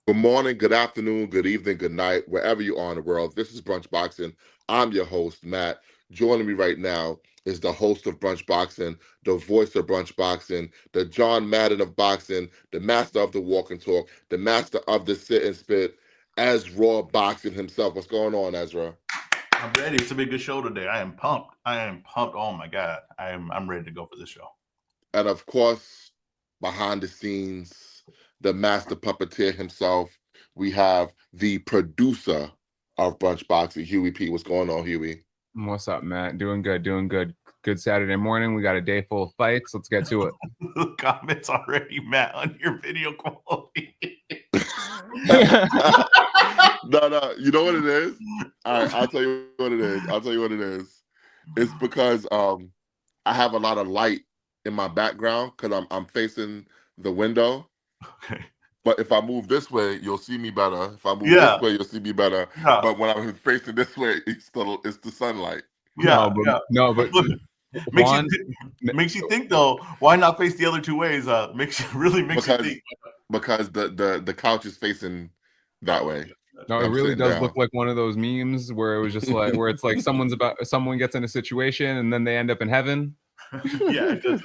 Good morning, good afternoon, good evening, good night, wherever you are in the world. This is Brunch Boxing. I'm your host, Matt. Joining me right now is the host of Brunch Boxing, the voice of Brunch Boxing, the John Madden of boxing, the master of the walk and talk, the master of the sit and spit, EzRaw boxing himself. What's going on, Ezra? I'm ready. It's gonna be a good show today. I am pumped. I am pumped. Oh my god. I'm ready to go for this show. And of course, behind the scenes, the master puppeteer himself, we have the producer of Brunch Boxing, Huey P. What's going on, Huey? What's up, Matt? Doing good, doing good. Good Saturday morning. We got a day full of fights. Let's get to it. The comments already, Matt, on your video quality. No, you know what it is? All right, I'll tell you what it is. It's because I have a lot of light in my background because I'm facing the window. Okay. But if I move this way, you'll see me better. If I move this way, you'll see me better. Yeah. But when I'm facing this way, it's the sunlight. Yeah. No, but makes you think though. Why not face the other two ways? Makes you think. Because the couch is facing that way. No, it really does look like one of those memes where it was just like where it's like someone gets in a situation and then they end up in heaven. Yeah, it does.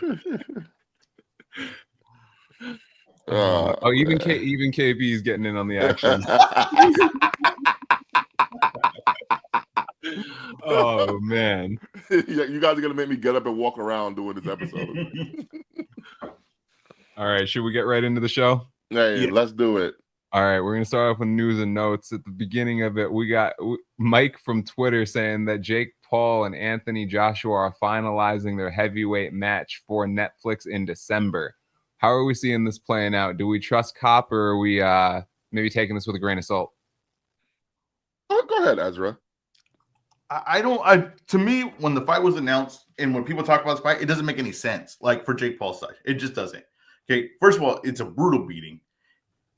Even KB is getting in on the action. Oh man. Yeah, you guys are gonna make me get up and walk around doing this episode. All right, should we get right into the show? Hey, let's do it. All right, we're going to start off with news and notes. At the beginning of it, we got Mike from Twitter saying that Jake Paul and Anthony Joshua are finalizing their heavyweight match for Netflix in December. How are we seeing this playing out? Do we trust Cop, or are we maybe taking this with a grain of salt? Oh, go ahead, Ezra. To me, when the fight was announced and when people talk about this fight, it doesn't make any sense. Like for Jake Paul's side, it just doesn't. Okay, first of all, it's a brutal beating.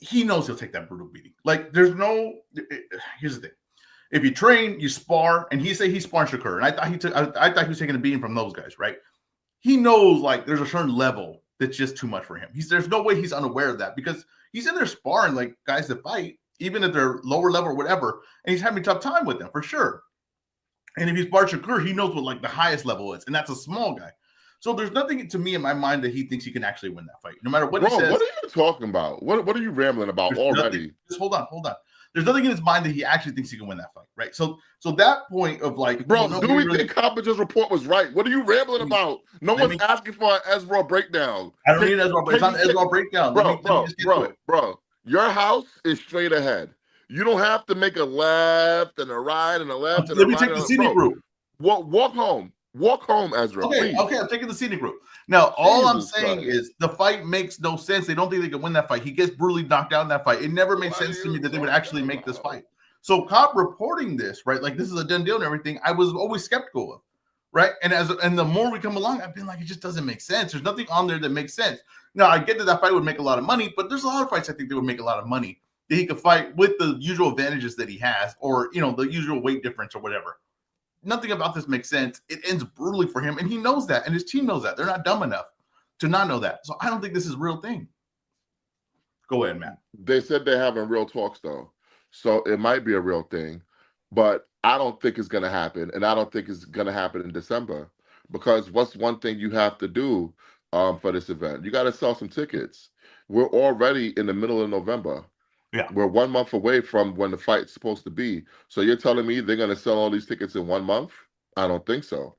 He knows he'll take that brutal beating. Like, here's the thing: if you train, you spar, and he sparred Shakur, and I thought he was taking a beating from those guys, right? He knows like there's a certain level that's just too much for him. There's no way he's unaware of that because he's in there sparring like guys that fight, even at their lower level or whatever, and he's having a tough time with them for sure. And if he's sparred Shakur, he knows what like the highest level is, and that's a small guy. So there's nothing to me in my mind that he thinks he can actually win that fight, no matter what he says. What are you talking about? What are you rambling about already? Just hold on. There's nothing in his mind that he actually thinks he can win that fight, right? So that point of like, bro, do we think Carpenter's report was right? What are you rambling about? No one's asking for an EzRaw breakdown. I don't need an EzRaw breakdown. It's not an EzRaw breakdown. Bro. Your house is straight ahead. You don't have to make a left and a right and a left and a right. Let me take the scenic route. Walk home. Walk home, Ezra. Okay, I'm taking the scenic route. Now, all I'm saying is the fight makes no sense. They don't think they can win that fight. He gets brutally knocked out in that fight. It never made sense to me that they would actually make this fight. So, Cobb reporting this, right? Like this is a done deal and everything. I was always skeptical of, right? And the more we come along, I've been like, it just doesn't make sense. There's nothing on there that makes sense. Now, I get that fight would make a lot of money, but there's a lot of fights I think that would make a lot of money that he could fight with the usual advantages that he has, or the usual weight difference or whatever. Nothing about this makes sense. It ends brutally for him, and he knows that, and his team knows that. They're not dumb enough to not know that. So I don't think this is a real thing. Go ahead, Matt. They said they're having real talks, though. So it might be a real thing, but I don't think it's going to happen, and I don't think it's going to happen in December, because what's one thing you have to do for this event? You got to sell some tickets. We're already in the middle of November. Yeah. We're 1 month away from when the fight's supposed to be. So you're telling me they're going to sell all these tickets in 1 month? I don't think so.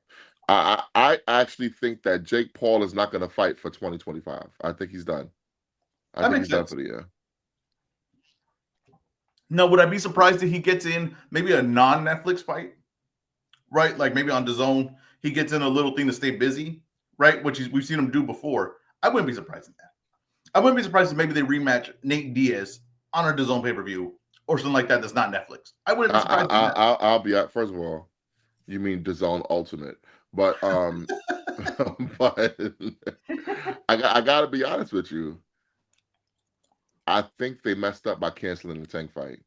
I actually think that Jake Paul is not going to fight for 2025. I think he's done. I think he's done for the year. No, would I be surprised if he gets in maybe a non-Netflix fight? Right? Like maybe on DAZN, he gets in a little thing to stay busy, right? Which we've seen him do before. I wouldn't be surprised in that. I wouldn't be surprised if maybe they rematch Nate Diaz on a DAZN pay-per-view or something like that that's not Netflix. I wouldn't be surprised. I'll be at, first of all, you mean DAZN Ultimate. But but I gotta be honest with you. I think they messed up by canceling the Tank fight.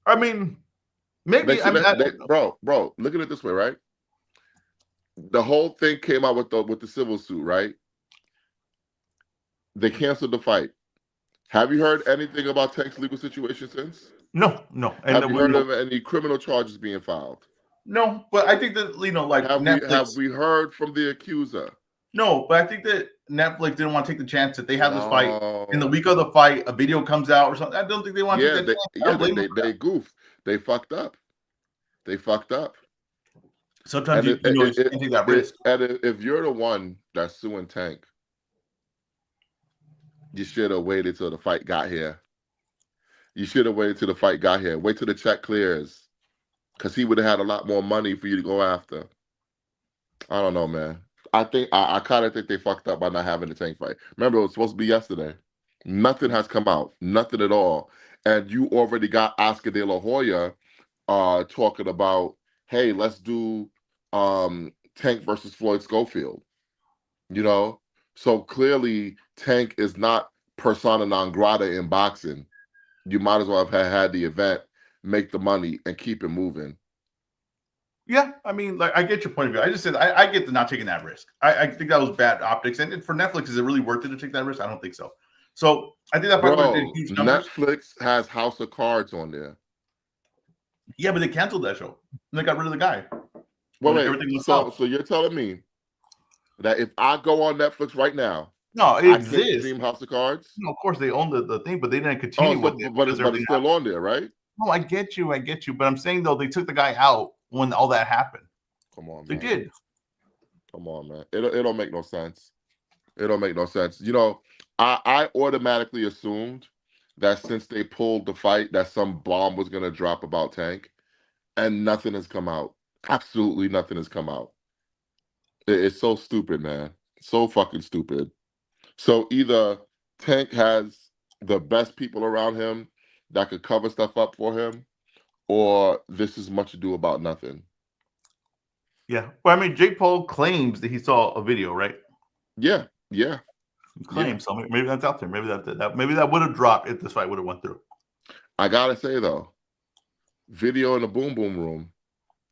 I mean, maybe bro, look at it this way, right? The whole thing came out with the civil suit, right? They canceled the fight. Have you heard anything about Tank's legal situation since? No, and Have you heard of any criminal charges being filed? no, but I think that like Have Netflix. we heard from the accuser? No, but I think that Netflix didn't want to take the chance that they have this fight. In the No. week of the fight, a video comes out or something. I don't think they want to take Yeah, that chance. I yeah, don't blame them for they that. goofed. They fucked up. They fucked up. Sometimes And you can't take that risk. if you're the one that's suing Tank, you should have waited till the fight got here. You should have waited till the fight got here. Wait till the check clears, because he would have had a lot more money for you to go after. I don't know, man. I kind of think they fucked up by not having the Tank fight. Remember, it was supposed to be yesterday. Nothing has come out, nothing at all. And you already got Oscar De La Hoya talking about, hey, let's do Tank versus Floyd Schofield. You know, so clearly Tank is not persona non grata in boxing. You might as well have had the event, make the money, and keep it moving. Yeah, I mean, like I get your point of view. I just said I get the not taking that risk. I think that was bad optics. And for Netflix, is it really worth it to take that risk? I don't think so. So I think that fight would have did Bro, huge numbers. Netflix has House of Cards on there. Yeah, but they canceled that show. And they got rid of the guy. Wait, Everything was so out. you're telling me that if I go on Netflix right now, No, it I can't exists. stream House of Cards? No, of course they own the thing, but they didn't Oh, continue so, with it. but Because it's still on there, right? No, I get you. But I'm saying though, they took the guy out when all that happened. Come on, They man. did. Come on, man. It don't make no sense. It don't make no sense. You know, I automatically assumed that since they pulled the fight, that some bomb was gonna drop about Tank, and nothing has come out. Absolutely nothing has come out. It's so stupid, man. So fucking stupid. So either Tank has the best people around him that could cover stuff up for him, or this is much ado about nothing. Yeah. Well, I mean, Jake Paul claims that he saw a video, right? Yeah. He claims so. Maybe that's out there. Maybe that would have dropped if this fight would have went through. I gotta say though, video in the boom boom room,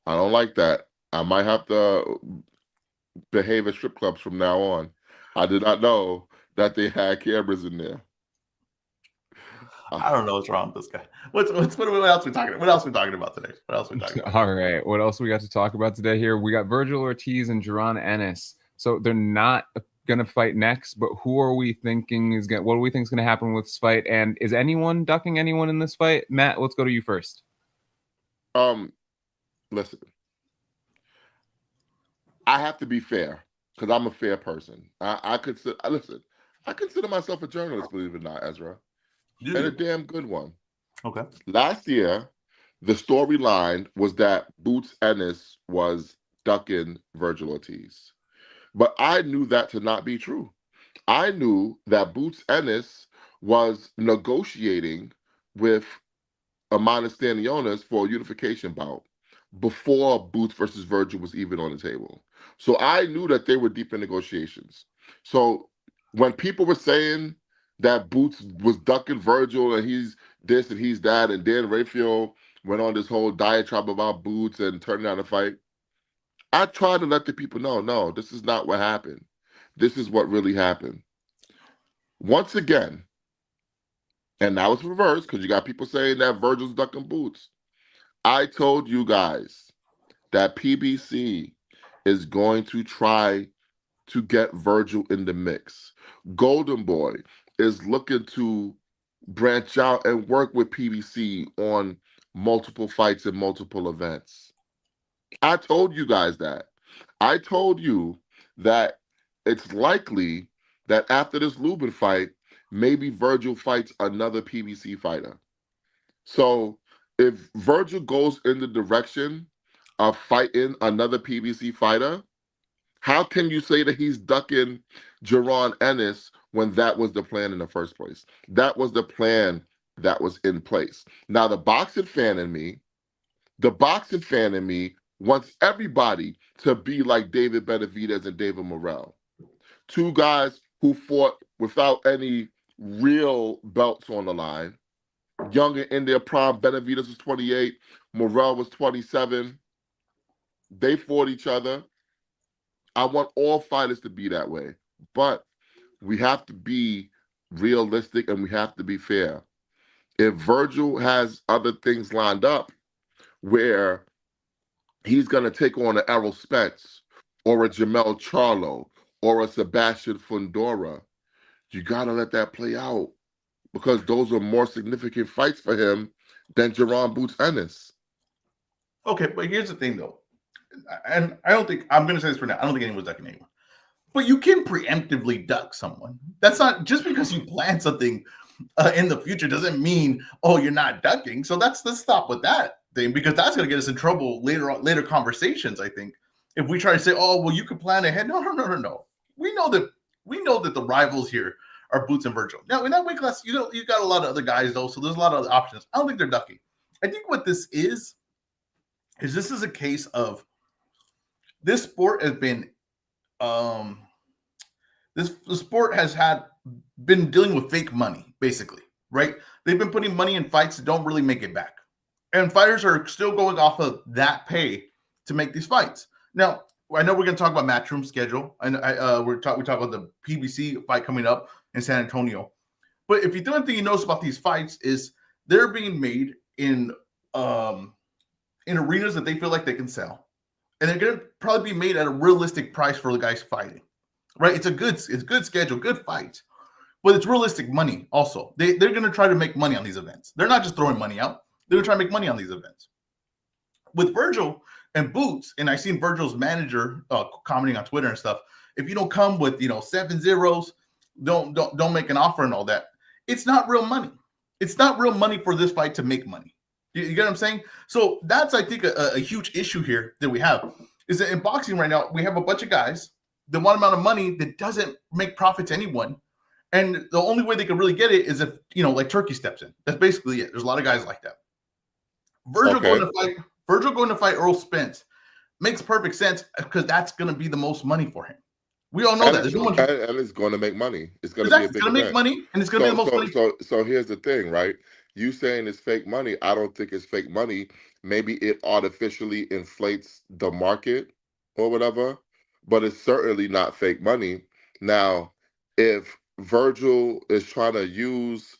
I don't like that. I might have to behave at strip clubs from now on. I did not know that they had cameras in there. I don't know what's wrong with this guy. What else we talking? What else we talking about today? What else we talking about? All right. What else we got to talk about today here? We got Vergil Ortiz and Jaron Ennis. So they're not gonna fight next, but who are we thinking is gonna? What do we think is gonna happen with this fight? And is anyone ducking anyone in this fight? Matt, let's go to you first. Listen, I have to be fair because I'm a fair person. I consider myself a journalist, believe it or not, Ezra, and a damn good one. Okay. Last year, the storyline was that Boots Ennis was ducking Vergil Ortiz. But I knew that to not be true. I knew that Boots Ennis was negotiating with Amanda Stanionis for a unification bout before Boots versus Vergil was even on the table. So I knew that they were deep in negotiations. So when people were saying that Boots was ducking Vergil and he's this and he's that, and Dan Raphael went on this whole diatribe about Boots and turning down the fight, I tried to let the people know, no, this is not what happened. This is what really happened. Once again, and now it's reversed because you got people saying that Vergil's ducking Boots. I told you guys that PBC is going to try to get Vergil in the mix. Golden Boy is looking to branch out and work with PBC on multiple fights and multiple events. I told you guys that. I told you that it's likely that after this Lubin fight, maybe Vergil fights another PBC fighter. So if Vergil goes in the direction of fighting another PBC fighter, how can you say that he's ducking Jaron Ennis when that was the plan in the first place? That was the plan that was in place. Now, the boxing fan in me wants everybody to be like David Benavidez and David Morrell. Two guys who fought without any real belts on the line. Young and in their prime, Benavidez was 28, Morrell was 27. They fought each other. I want all fighters to be that way. But we have to be realistic and we have to be fair. If Virgil has other things lined up where he's going to take on an Errol Spence or a Jamel Charlo or a Sebastian Fundora, you got to let that play out because those are more significant fights for him than Eubank-Boots Ennis. Okay, but here's the thing, though. And I don't think, I'm going to say this for now, I don't think anyone's ducking anyone. But you can preemptively duck someone. That's not, just because you plan something in the future doesn't mean, oh, you're not ducking. So let's stop with that thing, because that's going to get us in trouble later conversations, I think. If we try to say, oh, well, you could plan ahead. No. We know that the rivals here are Boots and Vergil. Now, in that weight class, you got a lot of other guys, though, so there's a lot of other options. I don't think they're ducking. I think what this is this is a case of this sport has been the sport has been dealing with fake money, basically, right? They've been putting money in fights that don't really make it back. And fighters are still going off of that pay to make these fights. Now, I know we're going to talk about Matchroom schedule, and we talk about the PBC fight coming up in San Antonio. But if the only thing you notice about these fights is they're being made in arenas that they feel like they can sell, and they're going to probably be made at a realistic price for the guys fighting. Right? It's good schedule, good fights, but it's realistic money also. They're going to try to make money on these events. They're not just throwing money out. They're going to try to make money on these events. With Vergil and Boots, and I seen Virgil's manager commenting on Twitter and stuff, if you don't come with 7 zeros, don't make an offer and all that. It's not real money. It's not real money for this fight to make money. You get what I'm saying? So that's, I think, a huge issue here that we have, is that in boxing right now, we have a bunch of guys that want amount of money that doesn't make profit to anyone. And the only way they can really get it is if, like Turkey steps in. That's basically it. There's a lot of guys like that. Vergil going to fight Errol Spence makes perfect sense because that's going to be the most money for him. We all know that. And it's going to make money. It's going to be a big event. It's going to make money, and it's going to be the most money. So here's the thing, right? You saying it's fake money. I don't think it's fake money. Maybe it artificially inflates the market or whatever, but it's certainly not fake money. Now, if Vergil is trying to use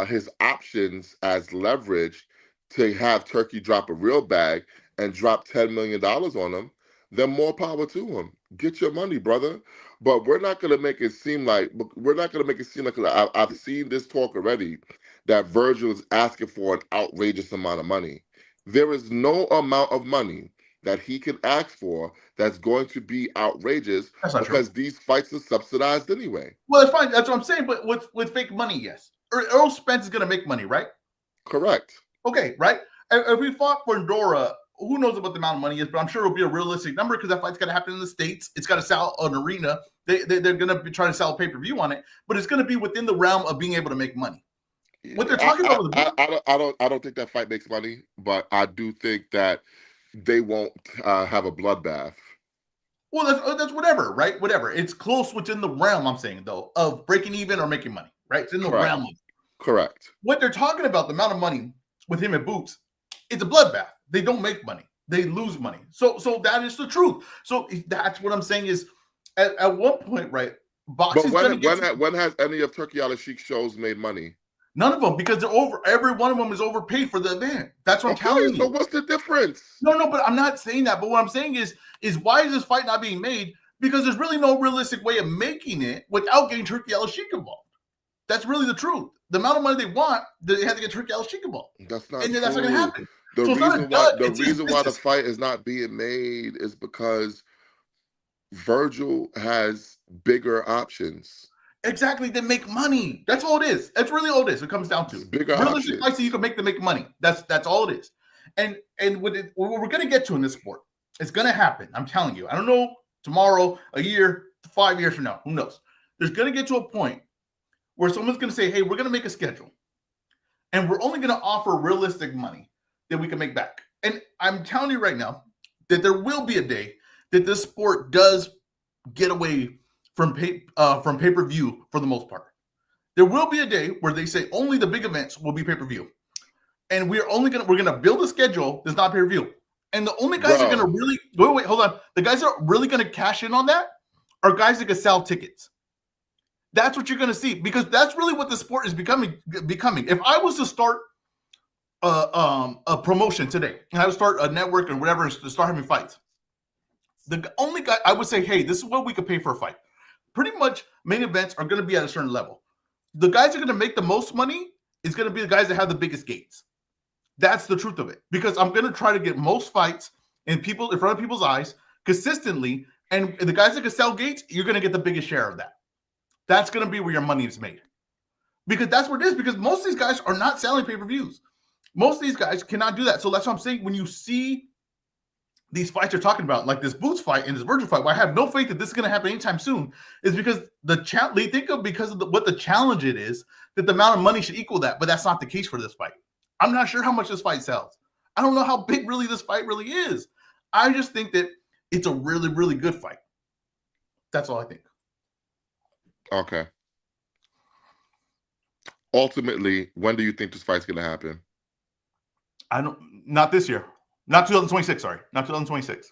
his options as leverage to have Turkey drop a real bag and drop $10 million on him, then more power to him. Get your money, brother. But we're not going to make it seem like, I've seen this talk already, that Vergil is asking for an outrageous amount of money. There is no amount of money that he can ask for that's going to be outrageous because these fights are subsidized anyway. Well, that's fine. That's what I'm saying. But with fake money, yes. Errol Spence is going to make money, right? Correct. Okay, right? If we fought Fundora, who knows what the amount of money is, but I'm sure it'll be a realistic number because that fight's got to happen in the States. It's got to sell an arena. They're going to be trying to sell a pay-per-view on it, but it's going to be within the realm of being able to make money. What they're talking about with I don't think that fight makes money, but I do think that they won't have a bloodbath. Well, that's whatever, right? Whatever. It's close within the realm, I'm saying, though, of breaking even or making money, right? It's in the realm. Correct. What they're talking about, the amount of money with him and Boots, it's a bloodbath. They don't make money. They lose money. So that is the truth. So that's what I'm saying is, at one point, right, boxing. But when has any of Turkey Al-Sheikh's shows made money? None of them, because they're over. Every one of them is overpaid for the event. That's what I'm telling you. So what's the difference? No, but I'm not saying that. But what I'm saying is why is this fight not being made? Because there's really no realistic way of making it without getting Turkey Al-Sheikh involved. That's really the truth. The amount of money they want, they have to get Turkey Al-Sheikh involved. That's not true. That's not going to happen. The reason why the fight is not being made is because Vergil has bigger options. Exactly, they make money. That's all it is. That's really all it is. It comes down to bigger realistic fights so you can make them make money. That's all it is. And what we're going to get to in this sport, it's going to happen. I'm telling you. I don't know, tomorrow, a year, 5 years from now, who knows? There's going to get to a point where someone's going to say, hey, we're going to make a schedule, and we're only going to offer realistic money that we can make back. And I'm telling you right now that there will be a day that this sport does get away from pay-per-view for the most part. There will be a day where they say only the big events will be pay-per-view. And we're gonna build a schedule that's not pay-per-view. And the only guys that are gonna really wait, hold on. The guys that are really gonna cash in on that are guys that can sell tickets. That's what you're going to see, because that's really what the sport is becoming. If I was to start a promotion today, and I would start a network and whatever, to start having fights, the only guy I would say, hey, this is what we could pay for a fight. Pretty much main events are going to be at a certain level. The guys that are going to make the most money is going to be the guys that have the biggest gates. That's the truth of it, because I'm going to try to get most fights in front of people's eyes consistently, and the guys that can sell gates, you're going to get the biggest share of that. That's going to be where your money is made, because that's what it is. Because most of these guys are not selling pay-per-views. Most of these guys cannot do that. So that's what I'm saying. When you see these fights you're talking about, like this Boots fight and this Vergil fight, where I have no faith that this is going to happen anytime soon, is because they think of because of what the challenge it is, that the amount of money should equal that. But that's not the case for this fight. I'm not sure how much this fight sells. I don't know how big really this fight really is. I just think that it's a really, really good fight. That's all I think. Okay. Ultimately, when do you think this fight's going to happen? Not this year. Not 2026, sorry. Not 2026.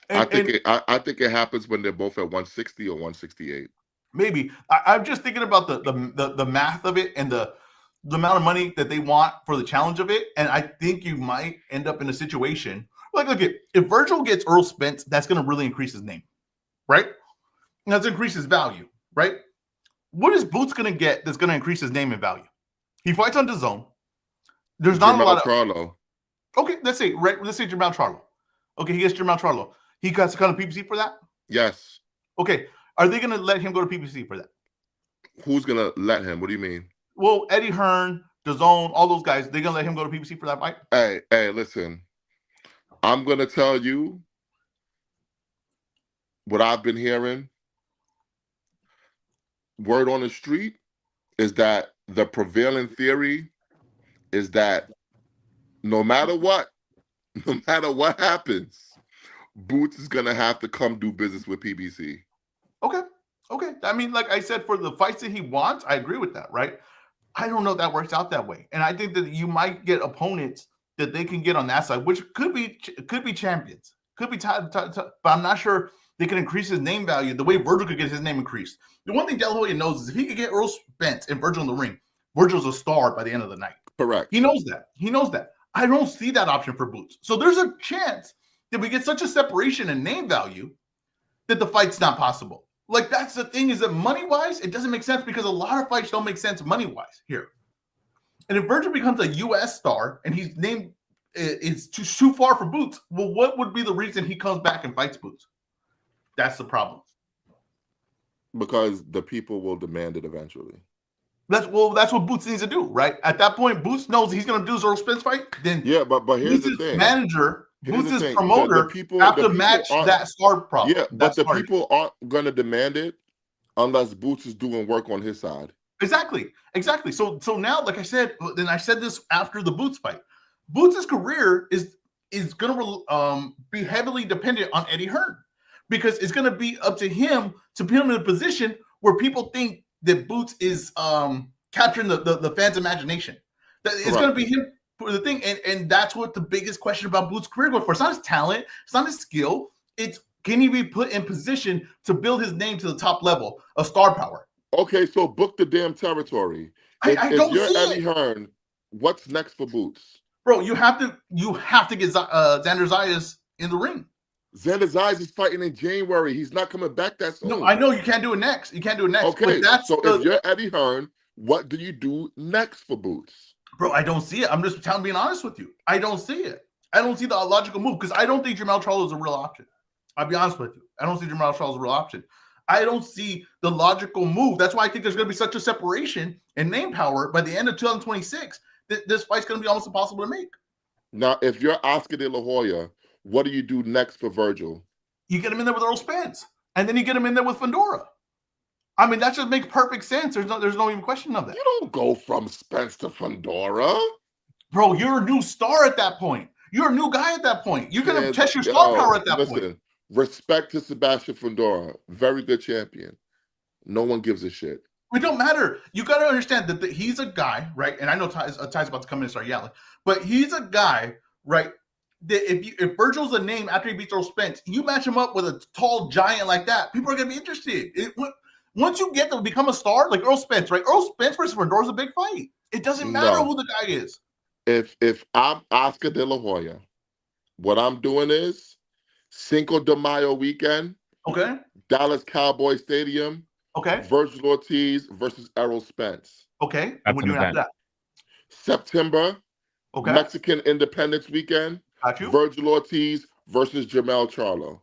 I think it happens when they're both at 160 or 168. Maybe. I'm just thinking about the math of it and the amount of money that they want for the challenge of it. And I think you might end up in a situation like, look, if Vergil gets Earl Spence, that's going to really increase his name, right? And that's increase his value, right? What is Boots going to get that's going to increase his name and value? He fights on DAZN. There's not a lot of Charlo. Okay, let's say Jermell Charlo. Okay, he gets Jermell Charlo. He got to come to PPC for that? Yes. Okay, are they going to let him go to PPC for that? Who's going to let him? What do you mean? Well, Eddie Hearn, DAZN, all those guys, they're going to let him go to PPC for that fight? Hey, listen. I'm going to tell you what I've been hearing. Word on the street is that the prevailing theory is that no matter what happens, Boots is going to have to come do business with PBC. Okay. I mean, like I said, for the fights that he wants, I agree with that, right? I don't know if that works out that way. And I think that you might get opponents that they can get on that side, which could be champions, could be but I'm not sure they can increase his name value the way Vergil could get his name increased. The one thing De La Hoya knows is if he could get Earl Spence and Vergil in the ring, Virgil's a star by the end of the night. Correct. He knows that. I don't see that option for Boots. So there's a chance that we get such a separation in name value that the fight's not possible. Like, that's the thing, is that money-wise, it doesn't make sense, because a lot of fights don't make sense money-wise here. And if Vergil becomes a U.S. star and his name is too far for Boots, well, what would be the reason he comes back and fights Boots? That's the problem. Because the people will demand it eventually. That's what Boots needs to do, right? At that point, Boots knows he's going to do his Earl Spence fight. Then yeah, but here's the thing. Manager, Boots' promoter, have to match that star problem. Yeah, but the people aren't going to demand it unless Boots is doing work on his side. Exactly. So now, like I said, then I said this after the Boots fight. Boots' career is going to be heavily dependent on Eddie Hearn, because it's going to be up to him to put him in a position where people think that Boots is capturing the fans' imagination. It's going to be him for the thing, and that's what the biggest question about Boots' career going for. It's not his talent, it's not his skill. It's, can he be put in position to build his name to the top level of star power? Okay, so book the damn territory. If you're Eddie Hearn, what's next for Boots? Bro, you have to get Xander Zayas in the ring. Xander Zayas is fighting in January. He's not coming back that soon. No, I know you can't do it next. Okay, so if you're Eddie Hearn, what do you do next for Boots? Bro, I don't see it. I'm just being honest with you. I don't see it. I don't see the logical move, because I don't think Jermell Charlo is a real option. I'll be honest with you. I don't see Jermell Charlo as a real option. I don't see the logical move. That's why I think there's going to be such a separation in name power by the end of 2026 that this fight's going to be almost impossible to make. Now, if you're Oscar De La Hoya, what do you do next for Vergil? You get him in there with Earl Spence, and then you get him in there with Fundora. I mean, that just makes perfect sense. There's no even question of that. You don't go from Spence to Fundora. Bro, you're a new star at that point. You're a new guy at that point. You're going to test your star power at that point. Respect to Sebastian Fundora. Very good champion. No one gives a shit. It don't matter. You got to understand that he's a guy, right? And I know Ty's about to come in and start yelling, but he's a guy, right, if Virgil's a name after he beats Earl Spence, you match him up with a tall giant like that, people are gonna be interested. Once you get to become a star, like Earl Spence, right? Earl Spence versus Fedor's a big fight. It doesn't matter who the guy is. If I'm Oscar De La Hoya, what I'm doing is Cinco de Mayo weekend. Okay. Dallas Cowboy Stadium. Okay. Vergil Ortiz versus Errol Spence. Okay. And we're doing after that. September. Okay. Mexican Independence Weekend. Got you. Vergil Ortiz versus Jamel Charlo.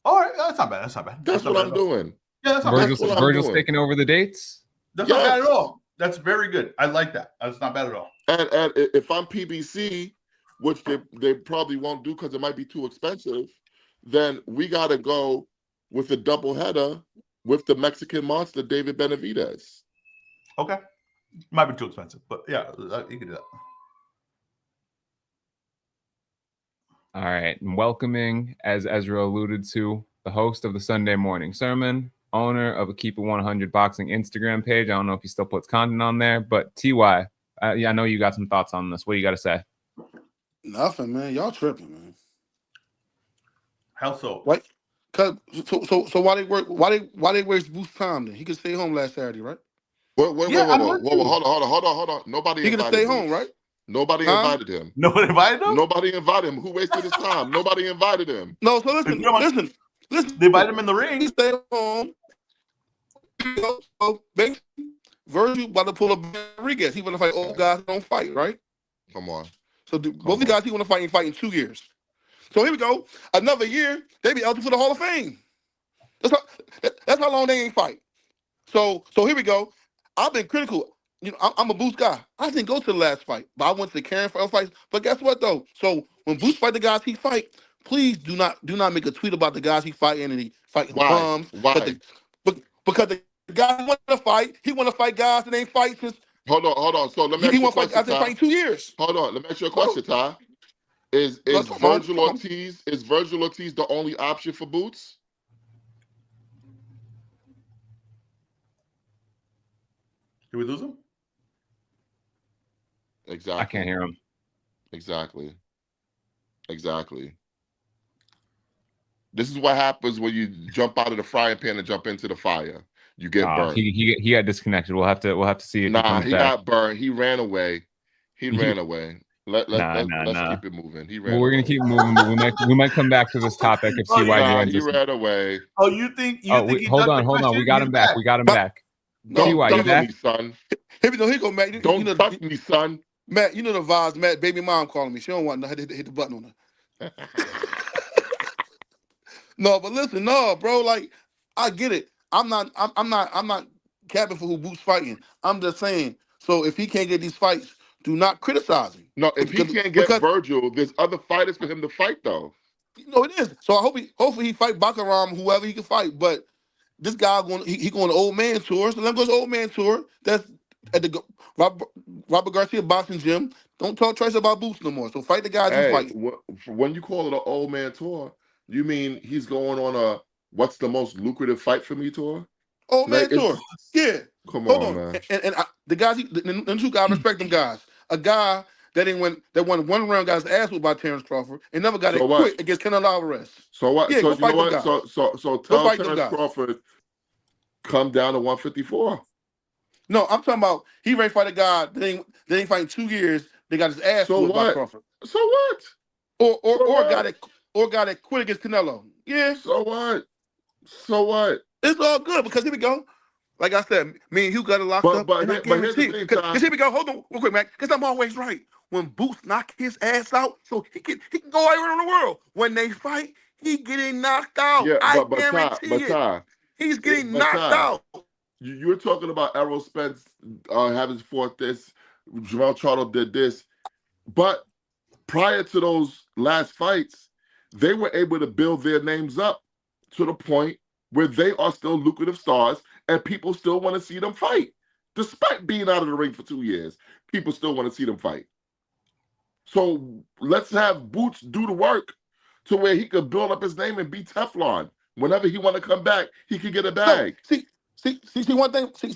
All right. That's not bad. That's what I'm doing. Yeah, that's not bad. Virgil's taking over the dates? That's not bad at all. That's very good. I like that. That's not bad at all. And if I'm PBC, which they probably won't do because it might be too expensive, then we got to go with a doubleheader with the Mexican monster, David Benavidez. Okay. Might be too expensive, but yeah, you can do that. All right. And welcoming, as Ezra alluded to, the host of the Sunday Morning Sermon, owner of a Keep It 100 Boxing Instagram page. I don't know if he still puts content on there, but TY, I know you got some thoughts on this. What do you got to say? Nothing, man. Y'all tripping, man. How so? What? So why they waste Boots time then? He could stay home last Saturday, right? Whoa, hold on. Nobody he could stay home, right? Nobody invited him. Nobody invited him? Nobody invited him. Who wasted his time? Nobody invited him. No, so listen. They invited him in the ring. He stayed home. So Vergil about to pull up Rodriguez. He want to fight old guys don't fight, right? Come on. So both the guys he want to fight in 2 years. So here we go. Another year, they be eligible for the Hall of Fame. That's how long they ain't fight. So here we go. I've been critical. You know, I'm a Boots guy. I didn't go to the last fight, but I went to the Karen for fights. But guess what though? So when Boots fight the guys he fight, please do not make a tweet about the guys he fighting and he fighting bums. Why? Because the guy want to fight. He want to fight guys that ain't fight since. Hold on. So let me ask you a question. I've been fighting 2 years. Hold on. Let me ask you a question, Ty. Is Vergil Ortiz the only option for Boots? Did we lose him? Exactly. I can't hear him. Exactly. This is what happens when you jump out of the frying pan and jump into the fire. You get burned. He got disconnected. We'll have to see if he got burned. He ran away. Let's keep it moving. We're gonna keep moving, but we might come back to this topic if CY joins us. He ran away. Oh, you think? Hold on. We got him back. Don't CY, you back? Me, son. Here we go, Matt. Don't touch me, son. Matt, you know the vibes. Matt, baby mom calling me. She don't want to hit the button on her. No, but listen, bro. Like, I get it. I'm not capping for who Boots fighting. I'm just saying. So if he can't get these fights, do not criticize him. No, if he can't get Vergil, there's other fighters for him to fight, though. No, it is. So hopefully he fight Bakaram, whoever he can fight. But this guy going to old man tour. So let him go to old man tour. That's at the Robert Garcia boxing gym. Don't talk trash about Boots no more. So fight the guys who fight. When you call it an old man tour, you mean he's going on a what's the most lucrative fight for me tour? Old man tour. Yeah. Come on, man. And the guys, the two guys, respect them guys. A guy that won one round, got his ass whooped by Terrence Crawford, and never got quit against Canelo Alvarez. So what? Yeah, so you know what? So tell Terrence Crawford come down to 154. No, I'm talking about he ready to fight a guy that ain't fighting 2 years. They got his ass whooped by Crawford. So what? Or a guy that quit against Canelo. Yeah. So what? It's all good because here we go. Like I said, me and Hugh got it locked up. But here's the thing, because here we go. Hold on real quick, man. Because I'm always right. When Boots knock his ass out, so he can go everywhere in the world. When they fight, he getting knocked out. Yeah, I guarantee it. He's getting knocked out. You're talking about Errol Spence having fought this. Jamel Charlo did this. But prior to those last fights, they were able to build their names up to the point where they are still lucrative stars and people still want to see them fight. Despite being out of the ring for 2 years, people still want to see them fight. So let's have Boots do the work to where he could build up his name and be Teflon. Whenever he want to come back, he could get a bag. See one thing. See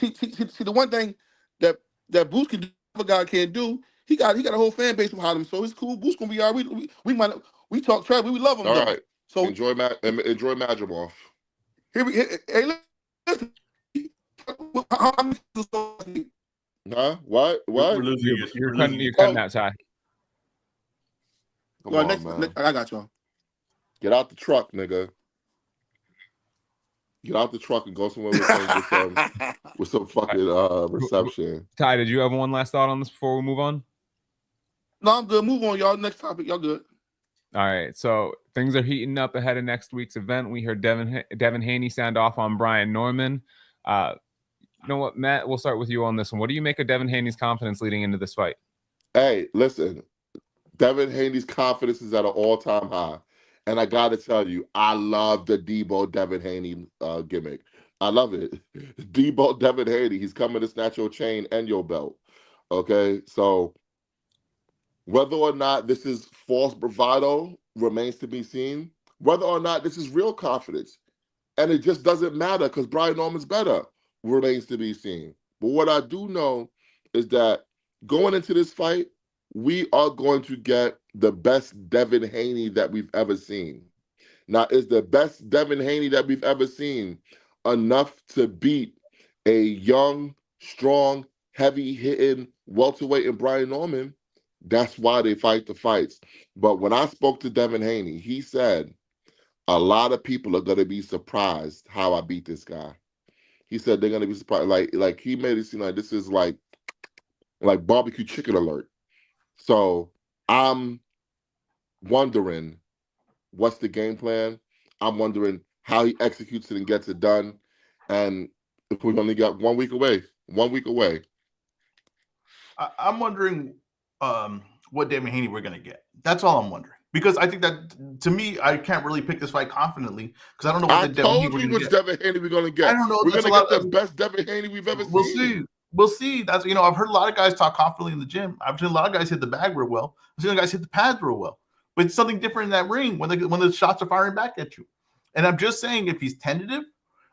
the one thing that Boots can do, other guy can't do. he got a whole fan base behind him, so it's cool. Boots gonna be all right. We talk trash, we love him All though. right. So enjoy Madrimov. hey, listen. Huh? What? We're losing you. You're We're cutting, losing you're you. cutting that tie. Come on, next, man. I got y'all. Get out the truck, nigga. Get out the truck and go somewhere with some fucking reception. Ty, did you have one last thought on this before we move on? No, I'm good. Move on, y'all. Next topic. Y'all good. All right, so things are heating up ahead of next week's event. We heard Devin Haney sound off on Brian Norman. You know what, Matt? We'll start with you on this one. What do you make of Devin Haney's confidence leading into this fight? Hey, listen. Devin Haney's confidence is at an all-time high. And I got to tell you, I love the Debo Devin Haney gimmick. I love it. Debo Devin Haney, he's coming to snatch your chain and your belt. Okay, so whether or not this is false bravado remains to be seen. Whether or not this is real confidence, and it just doesn't matter because Brian Norman's better, remains to be seen. But what I do know is that going into this fight, we are going to get the best Devin Haney that we've ever seen. Now, is the best Devin Haney that we've ever seen enough to beat a young, strong, heavy-hitting welterweight in Brian Norman? That's why they fight the fights. But when I spoke to Devin Haney, he said, a lot of people are going to be surprised how I beat this guy. He said they're going to be surprised. Like he made it seem like this is like barbecue chicken alert. So I'm wondering what's the game plan. I'm wondering how he executes it and gets it done. And if we've only got 1 week away, I'm wondering what Devin Haney we're going to get. That's all I'm wondering. Because I think that, to me, I can't really pick this fight confidently because I don't know what Devin Haney we're going to get. I don't know. We're going to get the best Devin Haney we've ever seen. We'll see. That's, I've heard a lot of guys talk confidently in the gym. I've seen a lot of guys hit the bag real well. I've seen guys hit the pads real well. But it's something different in that ring when the shots are firing back at you. And I'm just saying, if he's tentative,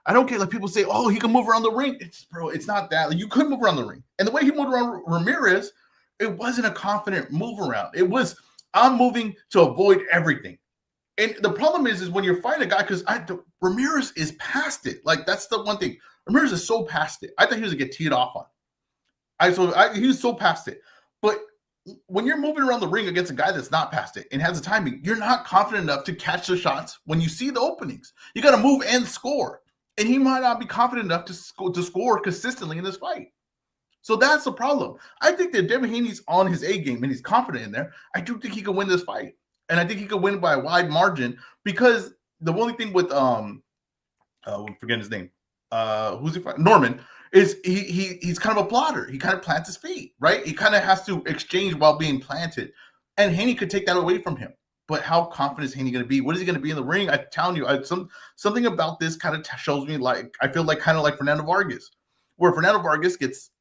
I don't care. Like people say, oh, he can move around the ring. It's not that. Like, you could move around the ring. And the way he moved around Ramirez, it wasn't a confident move around. It was, I'm moving to avoid everything. And the problem is when you're fighting a guy, because Ramirez is past it. Like, that's the one thing. Ramirez is so past it. I thought he was going to get teed off on. He was so past it. But when you're moving around the ring against a guy that's not past it and has the timing, you're not confident enough to catch the shots when you see the openings. You got to move and score. And he might not be confident enough to score consistently in this fight. So that's the problem. I think that Devin Haney's on his A game and he's confident in there. I do think he could win this fight. And I think he could win by a wide margin because the only thing with I'm forgetting his name. Who's he fighting? Norman is he's kind of a plotter. He kind of plants his feet, right? He kind of has to exchange while being planted. And Haney could take that away from him. But how confident is Haney going to be? What is he going to be in the ring? I'm telling you, something about this kind of shows me like I feel like kind of like Fernando Vargas, where Fernando Vargas gets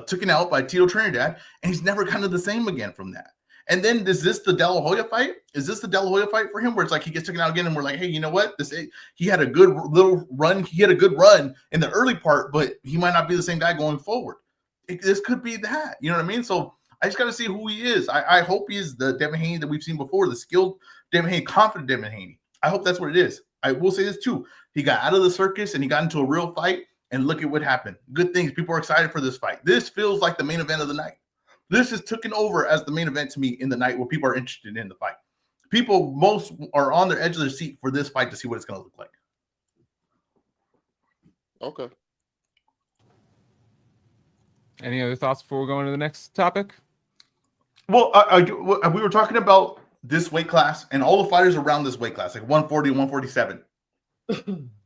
taken out by Tito Trinidad, and he's never kind of the same again from that. And then is this the De La Hoya fight? Is this the De La Hoya fight for him, where it's like he gets taken out again, and we're like, hey, you know what? He had a good little run. He had a good run in the early part, but he might not be the same guy going forward. This could be that. You know what I mean? So I just got to see who he is. I hope he is the Devin Haney that we've seen before, the skilled Devin Haney, confident Devin Haney. I hope that's what it is. I will say this too. He got out of the circus and he got into a real fight, and look at what happened. Good things. People are excited for this fight. This feels like the main event of the night. This is taken over as the main event to me in the night where people are interested in the fight. People most are on their edge of their seat for this fight to see what it's going to look like. Okay. Any other thoughts before we go into the next topic? Well, we were talking about this weight class and all the fighters around this weight class, like 140, 147.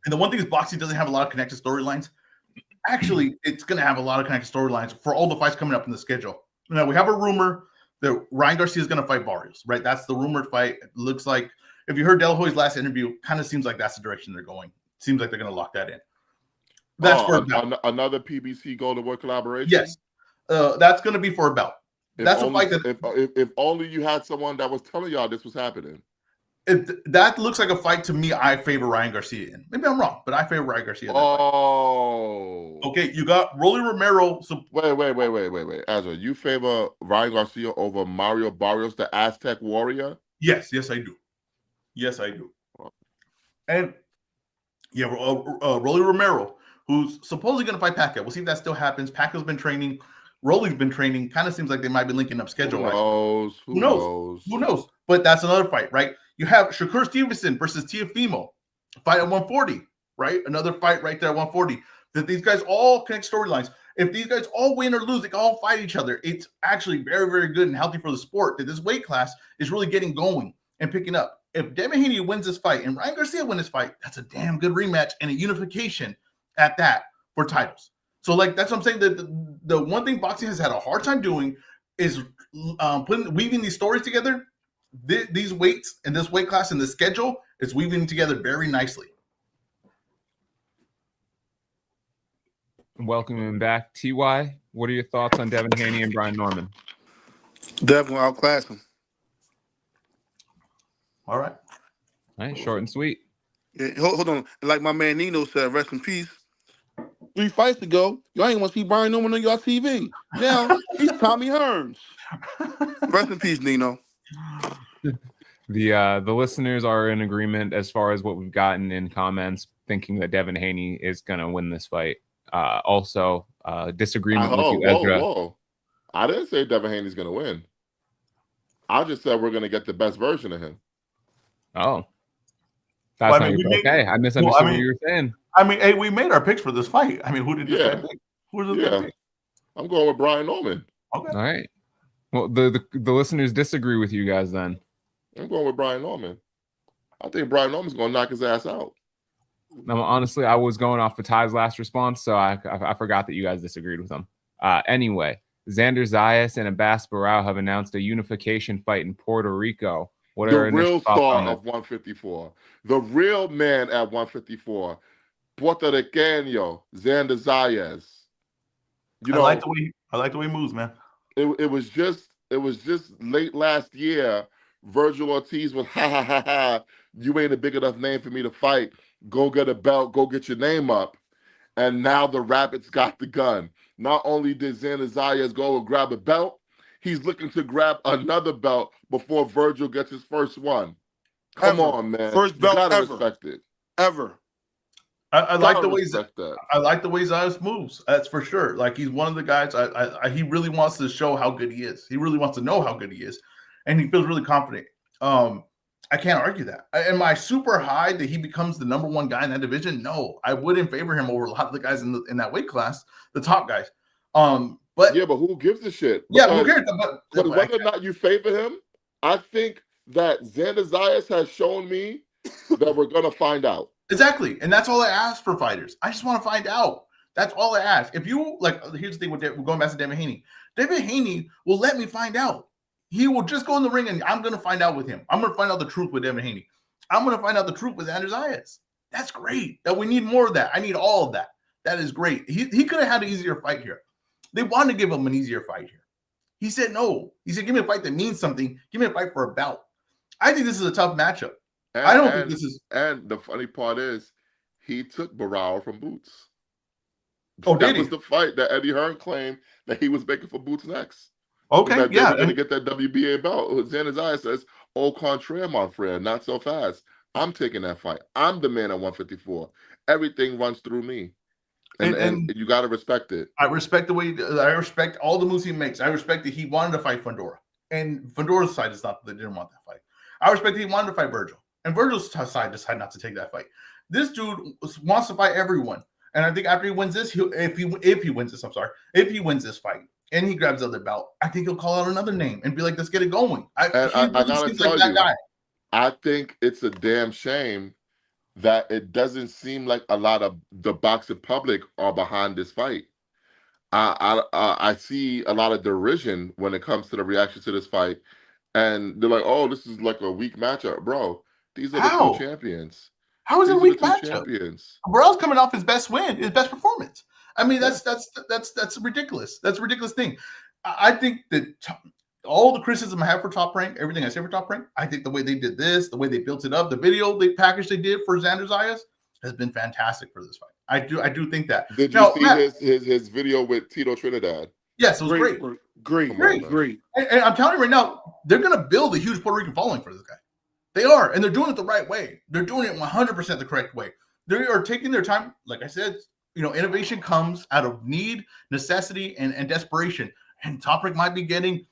And the one thing is boxing doesn't have a lot of connected storylines. Actually, it's going to have a lot of connected storylines for all the fights coming up in the schedule. Now, we have a rumor that Ryan Garcia is going to fight Barrios, right? That's the rumored fight. It looks like, if you heard De La Hoya's last interview, kind of seems like that's the direction they're going. Seems like they're going to lock that in. That's for another PBC Golden Boy collaboration? Yes. That's going to be for a bout. That's a fight that... If only you had someone that was telling y'all this was happening. if that looks like a fight to me, I favor Ryan Garcia in. Maybe I'm wrong, but I favor Ryan Garcia in that fight. Okay, you got Rolly Romero. So wait. Ezra, you favor Ryan Garcia over Mario Barrios, the Aztec Warrior? Yes, I do. Yes, I do. And yeah, Rolly Romero, who's supposedly going to fight Pacquiao. We'll see if that still happens. Pacquiao's been training. Rolly's been training. Kind of seems like they might be linking up schedule-wise. Who knows? But that's another fight, right? You have Shakur Stevenson versus Teofimo, fight at 140, right? Another fight right there at 140. That these guys all connect storylines. If these guys all win or lose, they can all fight each other. It's actually very, very good and healthy for the sport that this weight class is really getting going and picking up. If Devin Haney wins this fight and Ryan Garcia wins this fight, that's a damn good rematch and a unification at that for titles. So, like, that's what I'm saying. That the one thing boxing has had a hard time doing is weaving these stories together. These weights and this weight class and the schedule is weaving together very nicely. Welcome back, TY. What are your thoughts on Devin Haney and Brian Norman? Devin will outclass him. All right, short and sweet. Yeah, hold on. Like my man Nino said, rest in peace. 3 fights ago, y'all ain't want to see Brian Norman on your TV. Now he's Tommy Hearns. Rest in peace, Nino. The listeners are in agreement as far as what we've gotten in comments, thinking that Devin Haney is going to win this fight. Also, disagreement with you, Ezra. Whoa. I didn't say Devin Haney's going to win. I just said we're going to get the best version of him. Oh. That's okay. I misunderstood what you were saying. I mean, hey, we made our picks for this fight. I mean, who did you pick? Who did pick? I'm going with Brian Norman. Okay. All right. Well, the listeners disagree with you guys then. I'm going with Brian Norman. I think Brian Norman's going to knock his ass out. No, honestly, I was going off of Ty's last response, so I forgot that you guys disagreed with him. Anyway, Xander Zayas and Abbas Barao have announced a unification fight in Puerto Rico. What are the real star of 154, the real man at 154, Puerto Riqueño, Xander Zayas. I like the way he moves, man. It was just late last year. Vergil Ortiz was ha. You ain't a big enough name for me to fight. Go get a belt. Go get your name up. And now the Rabbits got the gun. Not only did Xander Zayas go and grab a belt, he's looking to grab another belt before Vergil gets his first one. Come on, man. First belt you gotta ever. Respect it. Ever. I like the way Zayas moves. That's for sure. Like, he's one of the guys. He really wants to show how good he is. He really wants to know how good he is, and he feels really confident. I can't argue that. Am I super high that he becomes the number one guy in that division? No, I wouldn't favor him over a lot of the guys in that weight class, the top guys. But who gives a shit? Yeah, who cares? But whether or not you favor him, I think that Xander Zayas has shown me that we're gonna find out. Exactly, and that's all I ask for fighters. I just want to find out. That's all I ask. If you like, here's the thing with going back to Devin Haney. Devin Haney will let me find out. He will just go in the ring, and I'm going to find out with him. I'm going to find out the truth with Devin Haney. I'm going to find out the truth with Xander Zayas. That's great. That we need more of that. I need all of that. That is great. He could have had an easier fight here. They wanted to give him an easier fight here. He said no. He said, give me a fight that means something. Give me a fight for a bout. I think this is a tough matchup. I don't think this is. And the funny part is, he took Barao from Boots. That was the fight that Eddie Hearn claimed that he was making for Boots next. Okay, yeah. Going to get that WBA belt. Xander Zayas says, au contraire, mon frère, not so fast. I'm taking that fight. I'm the man at 154. Everything runs through me. And you got to respect it. I respect I respect all the moves he makes. I respect that he wanted to fight Fundora. And Fundora's side is not, they didn't want that fight. I respect that he wanted to fight Vergil. And Virgil's side decided not to take that fight. This dude wants to fight everyone. And I think after he wins this, if he wins this fight and he grabs the other belt, I think he'll call out another name and be like, let's get it going. I gotta tell you, I think it's a damn shame that it doesn't seem like a lot of the boxing public are behind this fight. I see a lot of derision when it comes to the reaction to this fight. And they're like, oh, this is like a weak matchup. Bro, these are the two champions. How is it a weak matchup? Burrell's coming off his best win, his best performance. I mean, that's ridiculous. That's a ridiculous thing. I think that all the criticism I have for Top Rank, everything I say for Top Rank, I think the way they did this, the way they built it up, the video package they did for Xander Zayas has been fantastic for this fight. I do think that. Did you Now, see Matt, his video with Tito Trinidad? yes, it was great. Great. And I'm telling you right now, they're going to build a huge Puerto Rican following for this guy. They are, and they're doing it the right way. They're doing it 100% the correct way. They are taking their time. Like I said, innovation comes out of need, necessity, and desperation. And Top Rank might be getting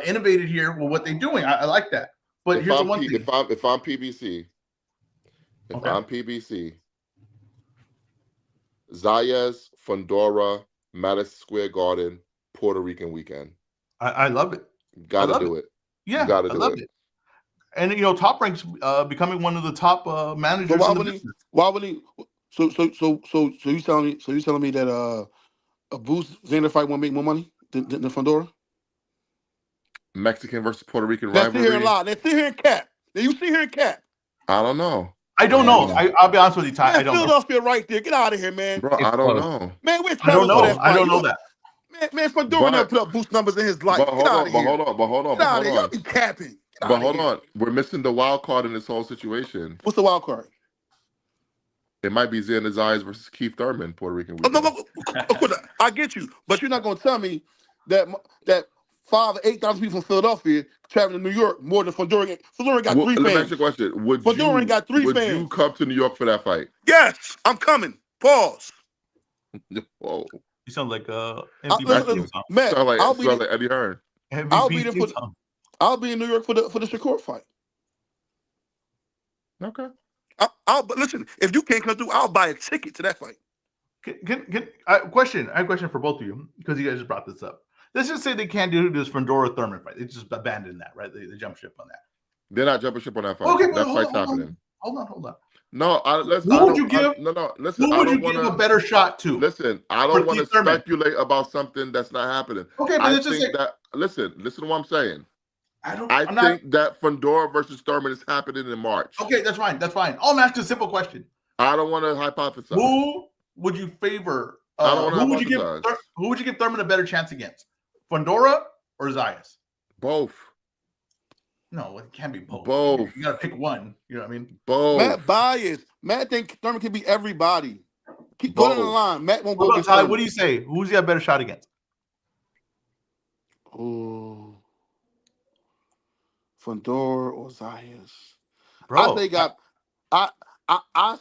innovated here with what they're doing. I like that. But here's the one thing. If I'm PBC, I'm PBC, Zayas, Fundora, Madison Square Garden, Puerto Rican weekend. I love it. Gotta do it. Yeah, gotta do it. And Top Rank's becoming one of the top managers. But why would he? So you telling me that a Boots Xander fight won't make more money than Fundora? Mexican versus Puerto Rican Now rivalry. sit here and lie. Now sit here and cap. Now you sit here and cap. I don't know. I don't know. I'll be honest with you, Ty. Man, I don't know. Philadelphia right there. Get out of here, man. Bro, I don't know. Man, we're I don't know. I don't know that. Man, Fundora never put up Boost numbers in his life. But hold on. Get out of here. Y'all be capping. But hold on. We're missing the wild card in this whole situation. What's the wild card? It might be Xander Zayas versus Keith Thurman, Puerto Rican Oh, weekend. no, of course, I get you. But you're not going to tell me that 5,000 or 8,000 people from Philadelphia traveling to New York more than Fundora. Fundora got 3 Let me ask fans. you a question. Would Fundora got 3 would fans. you come to New York for that fight? Yes, I'm coming. Whoa. You sound like Matt, Sound like Eddie Hearn. I'll be in New York for the Shakur fight. Okay. But listen, if you can't come through, I'll buy a ticket to that fight. I have a question for both of you because you guys just brought this up. Let's just say they can't do this Fundora Thurman fight. They just abandoned that, right? They jump ship on that. They're not jumping ship on that fight. Okay, that fight's happening. Hold on. No, Listen, who would you give a better shot to? Listen, I don't want to speculate about something that's not happening. Okay, but let's just say listen to what I'm saying. I think that Fundora versus Thurman is happening in March. Okay, that's fine. I'll ask you a simple question. I don't want to hypothesize. Who would you favor? Who would you give Thurman a better chance against? Fundora or Zayas? Both. No, it can't be both. Both. You gotta pick one. You know what I mean? Both. Matt biased. Matt think Thurman can beat everybody. Keep going in the line. Matt won't go against Ty, Thurman. what do you say? Who's he got a better shot against? Oh, Fundora or Zayas? Bro, I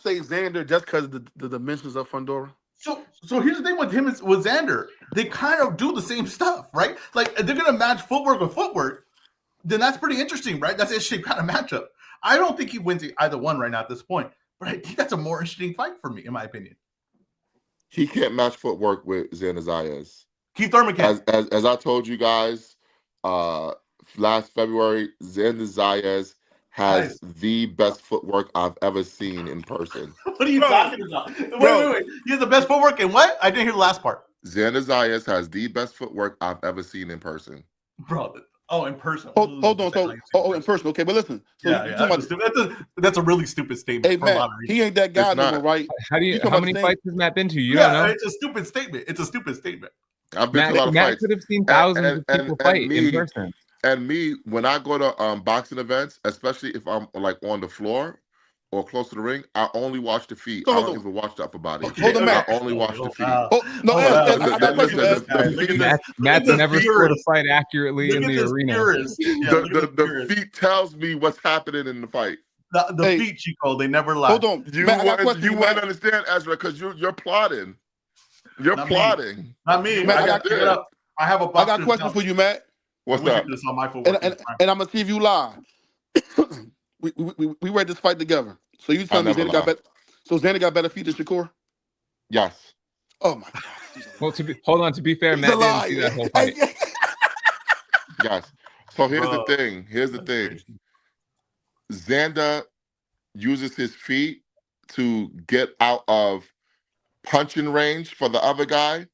say Xander just because of the dimensions of Fundora. So here's the thing with him with Xander, they kind of do the same stuff, right? Like they're gonna match footwork with footwork. Then that's pretty interesting, right? That's an interesting kind of matchup. I don't think he wins either one right now at this point, but I think that's a more interesting fight for me, in my opinion. He can't match footwork with Xander Zayas. Keith Thurman can. As I told you guys last February, Xander Zayas has the best footwork I've ever seen in person. What are you talking about? Wait. He has the best footwork in what? I didn't hear the last part. Xander Zayas has the best footwork I've ever seen in person. Bro, in person. Hold on. In person. Okay, but listen. That's a really stupid statement. Hey, Matt, he ain't that guy no more, right? How many fights has Matt been to? You don't know. It's a stupid statement. I've been to a lot of Matt fights. could have seen thousands of people fight in person. And me, when I go to boxing events, especially if I'm like on the floor or close to the ring, I only watch the feet. I don't even watch the upper body. I only watch the feet. Matt's never scored a fight accurately in the arena. The feet tells me what's happening in the fight. The feet, Chico, they never lie. Hold on. You wouldn't understand, Ezra, because you're plotting. You're plotting. Not me. Matt, I have a box. I got a question for you, Matt. What's up? And I'm gonna see if you lie. we read this fight together. So you tell me Xander got better. So Xander got better feet than Shakur? Yes. Oh my God. Well, to be fair, Matt didn't see that whole fight. Yes. So here's the thing. Xander uses his feet to get out of punching range for the other guy,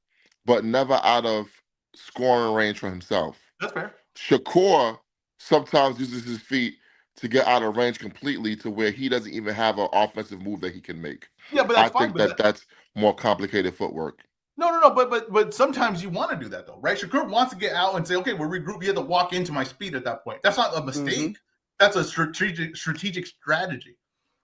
but never out of scoring range for himself. That's fair. Shakur sometimes uses his feet to get out of range completely to where he doesn't even have an offensive move that he can make. Yeah, but that's fine. That's more complicated footwork. No. But sometimes you want to do that though, right? Shakur wants to get out and say, "Okay, we're regroup." You have to walk into my speed at that point. That's not a mistake. That's a strategic strategy.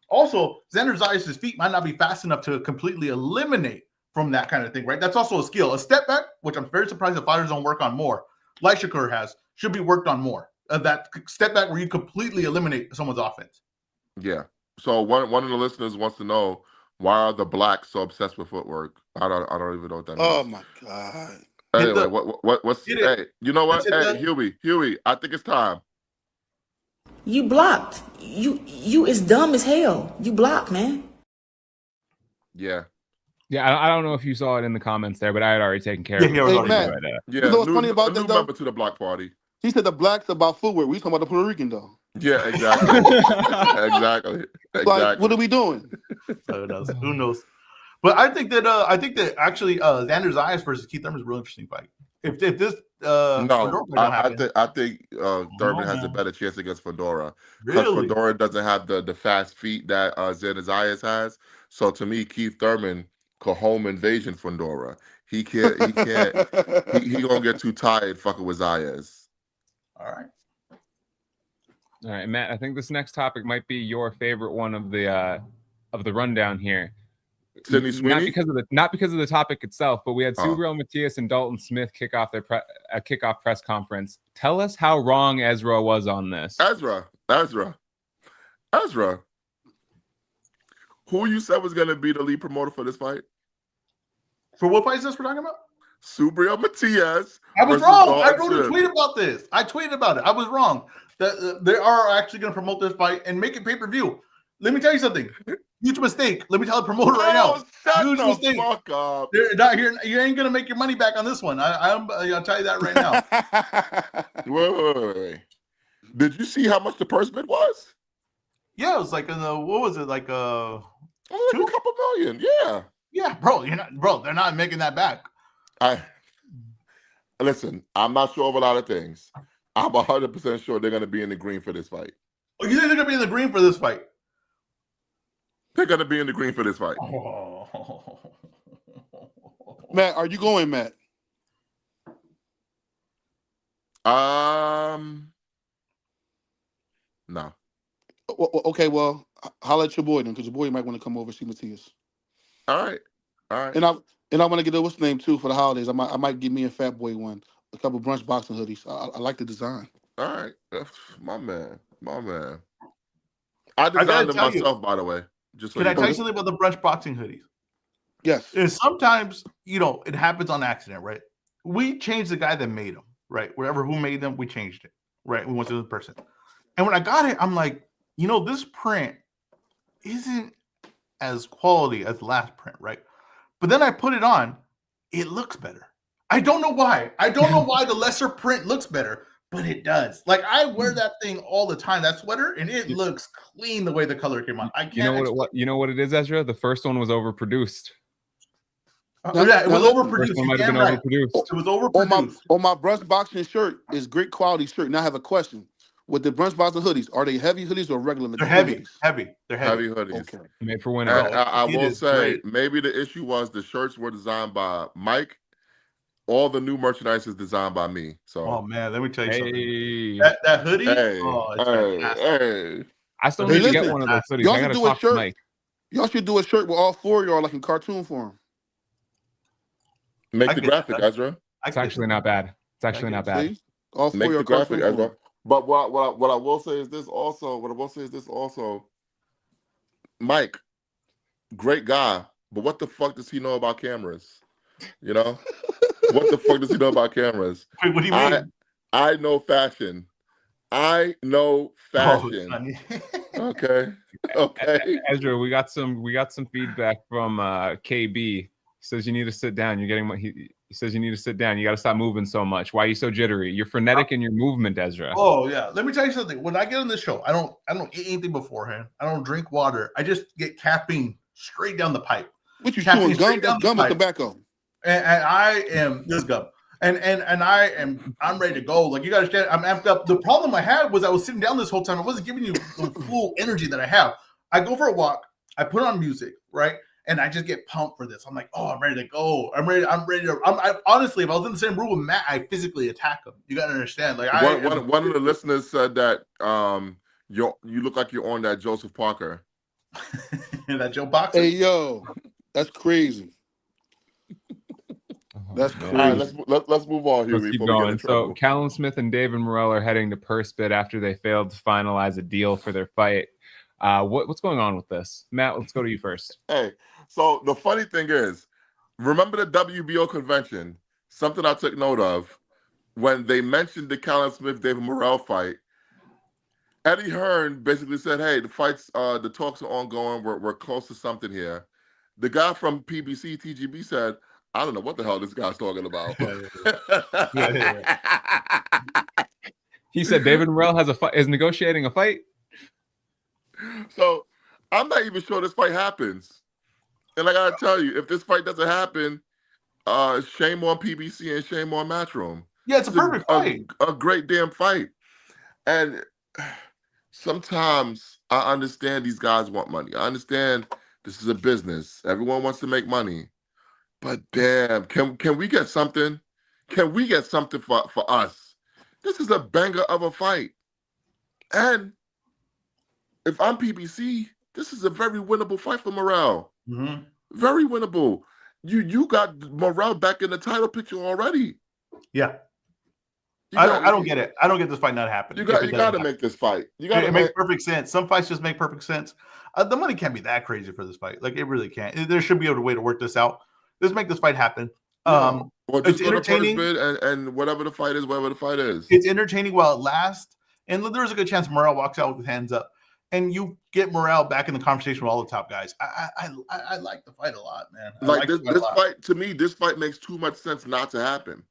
Also, Xander Zayas' feet might not be fast enough to completely eliminate from that kind of thing, right? That's also a skill. A step back, which I'm very surprised the fighters don't work on more, like Shakur has, should be worked on more. That step back where you completely eliminate someone's offense. Yeah. So one of the listeners wants to know, why are the blacks so obsessed with footwork? I don't even know what that means. Oh my God. Anyway, what's hey, you know what? Hey, Huey, I think it's time. You blocked. You is dumb as hell. You blocked, man. Yeah. Yeah, I don't know if you saw it in the comments there, but I had already taken care of it. Hey, Matt, yeah, you know what's funny about that, though? member to the block party. He said the blacks about footwear. We talking about the Puerto Rican though. Yeah, exactly. exactly. Like, what are we doing? Who knows? But I think that actually Xander Zayas versus Keith Thurman is a really interesting fight. If this I think Thurman has a better chance against Fedora because Fedora doesn't have the fast feet that Xander Zayas has. So to me, Keith Thurman could home invasion Fedora. He can't. He gonna get too tired fucking with Zayas. All right, Matt. I think this next topic might be your favorite one of the rundown here. Sydney Sweeney? Not because of the topic itself, but we had Subriel Matias and Dalton Smith kick off their kickoff press conference. Tell us how wrong EzRaw was on this. EzRaw. Who you said was going to be the lead promoter for this fight? For what fight is this we're talking about? Subriel Matias. I was wrong. I wrote a tweet about this. I tweeted about it. I was wrong. They are actually going to promote this fight and make it pay-per-view. Let me tell you something. Huge mistake. Let me tell the promoter right now. Huge mistake. Fuck up. They're not here. You ain't gonna make your money back on this one. I'll tell you that right now. Wait. Did you see how much the purse bid was? Yeah, it was like what was it like a couple million? Yeah. Yeah, bro. They're not making that back. Listen. I'm not sure of a lot of things. I'm 100% sure they're gonna be in the green for this fight. Oh, you think they're gonna be in the green for this fight? They're going to be in the green for this fight. Matt, are you going, Matt? No. Okay, well, holla at your boy then, because your boy might want to come over and see Matias. All right. And I want to get a what's name too for the holidays. I might give me a Fat Boy one, a couple brunch boxing hoodies. I like the design. All right, my man. I designed them myself, by the way. Can I tell you something about the brunch boxing hoodies? Yes. And sometimes, it happens on accident, right? We changed the guy that made them, right? Wherever who made them, we changed it, right? We went to the person. And when I got it, I'm like, this print isn't as quality as the last print, right? But then I put it on, it looks better. I don't know why. I don't know why the lesser print looks better, but it does. Like, I wear that thing all the time, that sweater, and it looks clean the way the color came on. I can't. You know what it is, Ezra? The first one was overproduced. It was overproduced. It was overproduced. On my brunch boxing shirt is great quality shirt. Now I have a question. With the brunch boxing hoodies, are they heavy hoodies or regular material? They're heavy. They're heavy hoodies. Okay. Made for winter. I will say, maybe the issue was the shirts were designed by Mike. All the new merchandise is designed by me. So, oh man, let me tell you something. That hoodie, I still need to get one of those hoodies. I gotta talk to Mike. Y'all should do a shirt with all four of y'all, like in cartoon form. Make the graphic, Ezra. It's actually not bad. See? All four Make the graphic, Ezra. But what I will say is this also. Mike, great guy, but what the fuck does he know about cameras? What the fuck does he know about cameras? Wait, what do you mean? I know fashion. Okay. Ezra, we got some feedback from KB. He says you need to sit down. He says you need to sit down. You got to stop moving so much. Why are you so jittery? You're frenetic in your movement, Ezra. Oh yeah. Let me tell you something. When I get on this show, I don't eat anything beforehand. I don't drink water. I just get caffeine straight down the pipe. What you chewing? Gum? That's gum or tobacco? And I am this gum. And I'm ready to go. Like, you gotta understand, I'm amped up. The problem I had was I was sitting down this whole time. I wasn't giving you the full energy that I have. I go for a walk, I put on music, right? and I just get pumped for this. I'm like, oh, I'm ready to go. I'm ready to. Honestly, if I was in the same room with Matt, I physically attack him. You gotta understand. Like, one of the listeners said that you look like you're on that Joseph Parker. that Joe Boxer. Hey, yo, that's crazy. That's crazy. All right, let's move on here. Let's keep going. So Callum Smith and David Morrell are heading to purse bid after they failed to finalize a deal for their fight. What's going on with this? Matt, let's go to you first. Hey, so the funny thing is, remember the WBO convention? Something I took note of when they mentioned the Callum Smith David Morrell fight. Eddie Hearn basically said, "Hey, the talks are ongoing. We're close to something here." The guy from PBC TGB said, "I don't know what the hell this guy's talking about." He said David Morrell is negotiating a fight. So I'm not even sure this fight happens. And I gotta tell you, if this fight doesn't happen, shame on PBC and shame on Matchroom. Yeah, it's a perfect fight. A great damn fight. And sometimes I understand these guys want money. I understand this is a business. Everyone wants to make money. But damn, can we get something? Can we get something for us? This is a banger of a fight. And if I'm PBC, this is a very winnable fight for Morrell. Mm-hmm. Very winnable. You got Morrell back in the title picture already. Yeah. I don't get it. I don't get this fight not happening. You got to make this fight. It makes perfect sense. Some fights just make perfect sense. The money can't be that crazy for this fight. Like, it really can't. There should be a way to work this out. Let's make this fight happen. Or just it's entertaining. And whatever the fight is, It's entertaining while it lasts. And there's a good chance Morrell walks out with his hands up. And you get Morrell back in the conversation with all the top guys. I like the fight a lot, man. This fight, to me, this fight makes too much sense not to happen.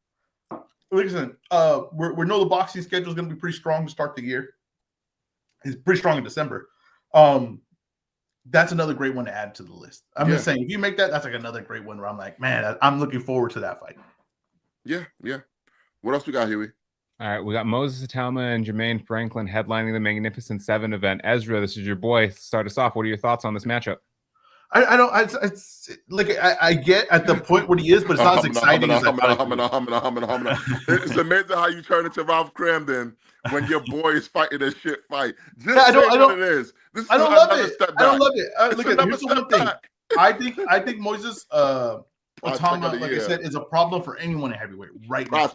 Listen, we know the boxing schedule is going to be pretty strong to start the year. It's pretty strong in December. That's another great one to add to the list. I'm just saying, if you make that, that's like another great one where I'm like, man, I'm looking forward to that fight. Yeah. What else we got, Huey? All right, we got Moses Atama and Jermaine Franklin headlining the Magnificent Seven event. Ezra, this is your boy. Start us off. What are your thoughts on this matchup? I get at the point where he is, but it's not as exciting as It's amazing how you turn into Ralph Cramden when your boy is fighting a shit fight. I don't love it. I don't love it. Look at here's the one thing. I think Moses Atama, like I said, is a problem for anyone in heavyweight right now.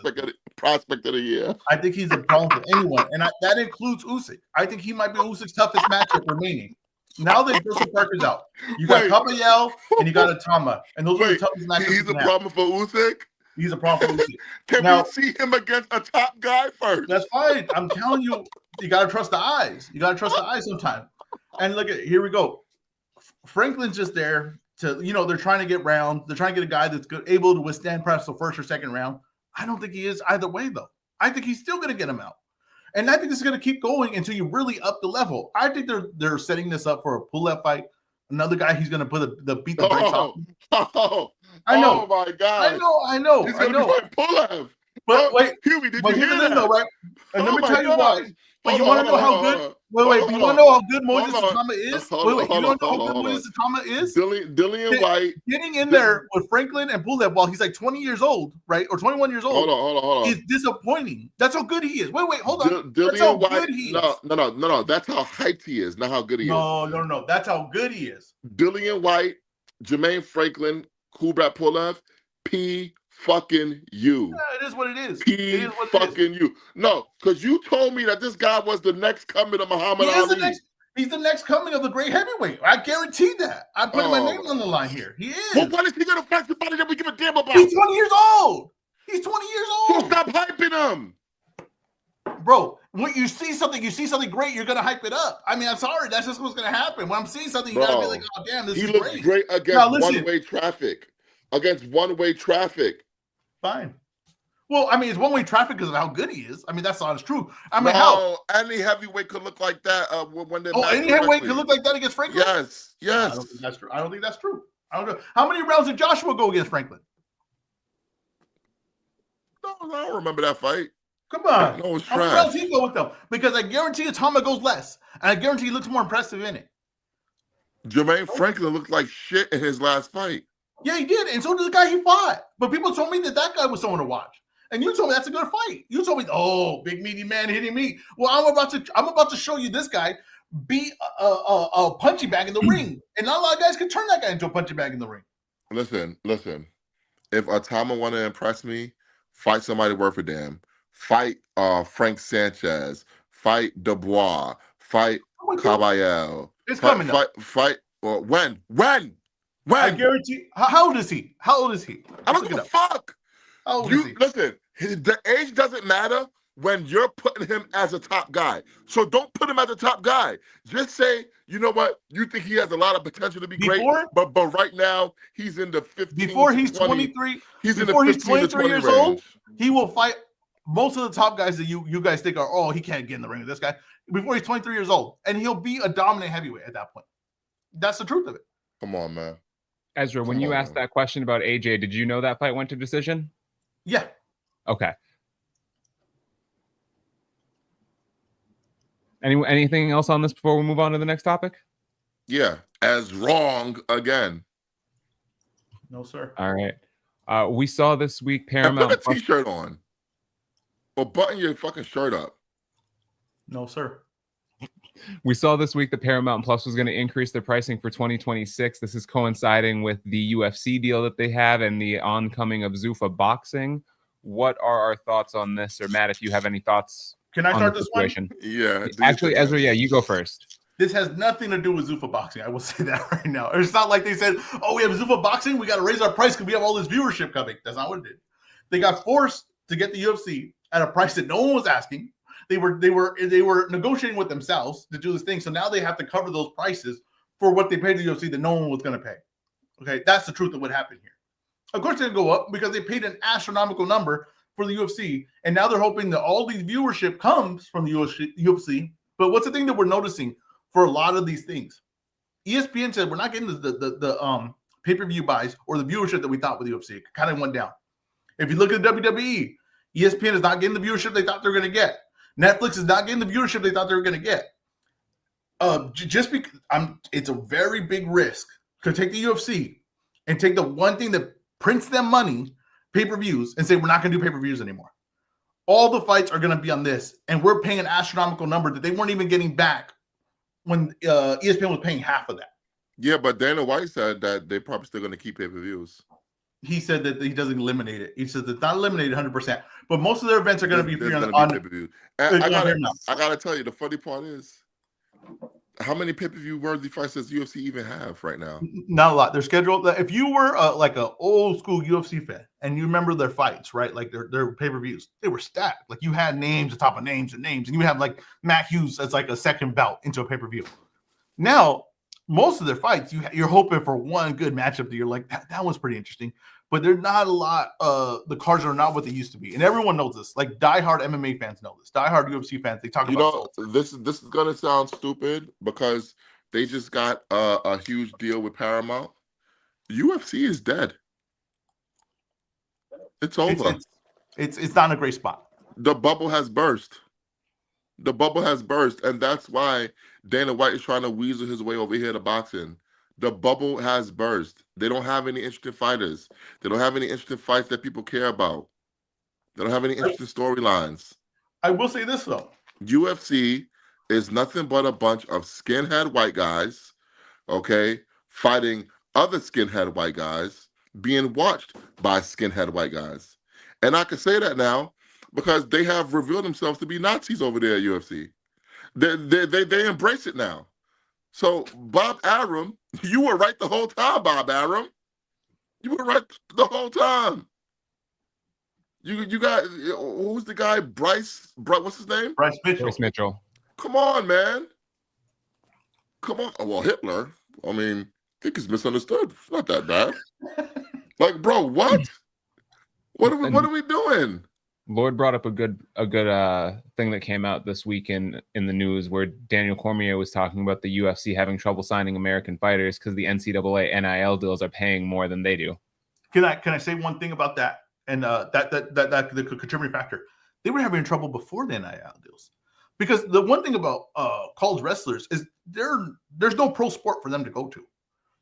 Prospect of the year. I think he's a problem for anyone, and that includes Usyk. I think he might be Usyk's toughest matchup remaining. Now that Joseph Parker's out, you got Kabayel and you got Atama, and those are the toughest matchups. He's a problem for Usyk. He's a problem for Usyk. Can we see him against a top guy first? That's fine. I'm telling you, you got to trust the eyes. You got to trust the eyes sometimes. And look here we go. Franklin's just there to, they're trying to get round. They're trying to get a guy that's able to withstand perhaps the first or second round. I don't think he is either way, though. I think he's still going to get him out. And I think this is going to keep going until you really up the level. I think they're setting this up for a pull-up fight. Another guy he's going to put beat the brakes off. I know. Oh my God. I know. He's going to be fighting Pulev. But wait, Huey, did you hear that? Though, right? And let me tell you why. But you want to know how good? Wait. You want to know how good Moses Atama is? You want to know how good Moses Atama is? Dillian White getting in there with Franklin and Pulev while he's like 20 years old, right, or 21 years old. Hold on. Is disappointing. That's how good he is. Wait, hold on. Dillian White. No. That's how hyped he is, not how good he is. No. That's how good he is. Dillian White, Jermaine Franklin, Kubrat Pulev, fucking you. Yeah, it is what it is. You. No, because you told me that this guy was the next coming of Muhammad Ali. He's the next coming of the great heavyweight. I guarantee that. I'm putting my name on the line here. He is. Well, when is he going to fight somebody that we give a damn about? He's 20 years old. So stop hyping him. Bro, when you see something great, you're going to hype it up. I mean, I'm sorry. That's just what's going to happen. When I'm seeing something, you got to be like, oh, damn, this is great. He looks great against one-way traffic. Fine. Well, I mean, it's one-way traffic because of how good he is. I mean, that's not true. I mean, any heavyweight could look like that when they're any heavyweight could look like that against Franklin? Yes. I don't think that's true. I don't know. How many rounds did Joshua go against Franklin? No, I don't remember that fight. Come on. No, it's how many rounds he go with them? Because I guarantee Atama goes less, and I guarantee he looks more impressive in it. Jermaine Franklin looked like shit in his last fight. Yeah, he did, and so did the guy he fought. But people told me that guy was someone to watch, and you told me that's a good fight. You told me, oh, big meaty man hitting me. Well, I'm about to show you this guy be a punching bag in the ring, and not a lot of guys can turn that guy into a punching bag in the ring. Listen. If Atama want to impress me, fight somebody worth a damn. Fight Frank Sanchez. Fight Dubois. Fight Caballero. It's coming up. Fight. When? I guarantee. How old is he? I don't give a fuck. How old is he? Listen, the age doesn't matter when you're putting him as a top guy. So don't put him as a top guy. Just say, you know what? You think he has a lot of potential to be great, but right now he's in the 15. Before he's 23, he's in the 15 to 20 years range. old, he will fight most of the top guys that you guys think are, oh, he can't get in the ring with this guy. Before he's 23 years old, and he'll be a dominant heavyweight at that point. That's the truth of it. Come on, man. Ezra, when you asked that question about AJ, did you know that fight went to decision? Yeah. Okay. Anything else on this before we move on to the next topic? Yeah, EzWRONG again. No, sir. All right. We saw this week Paramount. Put a t-shirt on. Or button your fucking shirt up. No, sir. We saw this week that Paramount Plus was going to increase their pricing for 2026. This is coinciding with the UFC deal that they have and the oncoming of Zuffa Boxing. What are our thoughts on this? Or Matt, if you have any thoughts. Can I start this one? Yeah. Actually, Ezra, yeah, you go first. This has nothing to do with Zuffa Boxing. I will say that right now. It's not like they said, oh, we have Zuffa Boxing. We got to raise our price because we have all this viewership coming. That's not what it did. They got forced to get the UFC at a price that no one was asking. They were negotiating with themselves to do this thing. So now they have to cover those prices for what they paid the UFC that no one was going to pay. Okay, that's the truth of what happened here. Of course, they're going to go up because they paid an astronomical number for the UFC, and now they're hoping that all these viewership comes from the UFC. But what's the thing that we're noticing for a lot of these things? ESPN said we're not getting the pay-per-view buys or the viewership that we thought with the UFC. It kind of went down. If you look at WWE, ESPN is not getting the viewership they thought they were going to get. Netflix is not getting the viewership they thought they were going to get. Just because it's a very big risk to take the UFC and take the one thing that prints them money, pay-per-views, and say we're not going to do pay-per-views anymore. All the fights are going to be on this, and we're paying an astronomical number that they weren't even getting back when ESPN was paying half of that. Yeah, but Dana White said that they're probably still going to keep pay-per-views. He said that he doesn't eliminate it. He says it's not eliminated 100%, but most of their events are going to be free on pay-per-view. I gotta tell you, the funny part is, how many pay-per-view worthy fights does UFC even have right now? Not a lot. They're scheduled. If you were like an old school UFC fan and you remember their fights, right? Like their pay-per-views, they were stacked. Like you had names on top of names and names, and you have like Matt Hughes as like a second belt into a pay-per-view. Now, most of their fights, you're hoping for one good matchup that you're like, that was pretty interesting. But they're not a lot. The cards are not what they used to be, and everyone knows this. Like diehard MMA fans know this. Diehard UFC fans, they talk about. This is gonna sound stupid because they just got a huge deal with Paramount. UFC is dead. It's over. It's not in a great spot. The bubble has burst. And that's why Dana White is trying to weasel his way over here to boxing. The bubble has burst. They don't have any interesting fighters. They don't have any interesting fights that people care about. They don't have any interesting storylines. I will say this, though. UFC is nothing but a bunch of skinhead white guys, okay, fighting other skinhead white guys, being watched by skinhead white guys. And I can say that now because they have revealed themselves to be Nazis over there at UFC. They embrace it now. So, Bob Arum, you were right the whole time, Bob Arum. You were right the whole time. You got, who's the guy? Bryce, what's his name? Bryce Mitchell. Bryce Mitchell. Come on, man. Come on. Well, Hitler, I mean, I think he's misunderstood. It's not that bad. Like, bro, what? What are we doing? Lloyd brought up a good thing that came out this week in the news where Daniel Cormier was talking about the UFC having trouble signing American fighters because the NCAA NIL deals are paying more than they do. Can I say one thing about that? And that the contributing factor, they were having trouble before the NIL deals Because the one thing about college wrestlers is there's no pro sport for them to go to.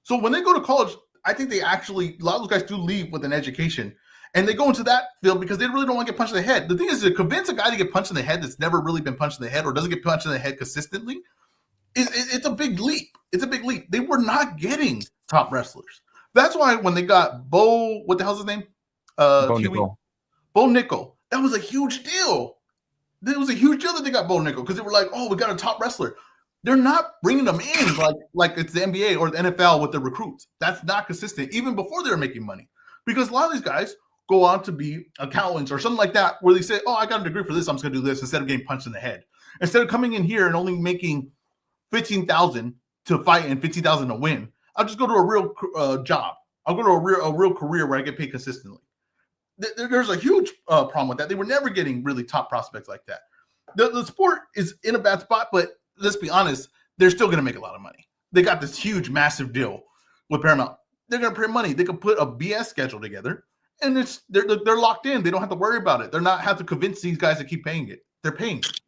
So when they go to college, I think they actually, a lot of those guys do leave with an education. And they go into that field because they really don't want to get punched in the head. The thing is, to convince a guy to get punched in the head that's never really been punched in the head or doesn't get punched in the head consistently, it's a big leap. It's a big leap. They were not getting top wrestlers. That's why when they got Bo, what the hell's his name? Bo Nickel. Bo Nickel. That was a huge deal. It was a huge deal that they got Bo Nickel because they were like, oh, we got a top wrestler. They're not bringing them in like it's the NBA or the NFL with the recruits. That's not consistent, even before they were making money. Because a lot of these guys go on to be accountants or something like that, where they say, oh, I got a degree for this, I'm just going to do this, instead of getting punched in the head. Instead of coming in here and only making $15,000 to fight and $15,000 to win, I'll just go to a real job. I'll go to a real career where I get paid consistently. There's a huge problem with that. They were never getting really top prospects like that. The sport is in a bad spot, but let's be honest, they're still going to make a lot of money. They got this huge, massive deal with Paramount. They're going to print money. They can put a BS schedule together, and they're locked in. They don't have to worry about it. They're not have to convince these guys to keep paying it. They're paying it.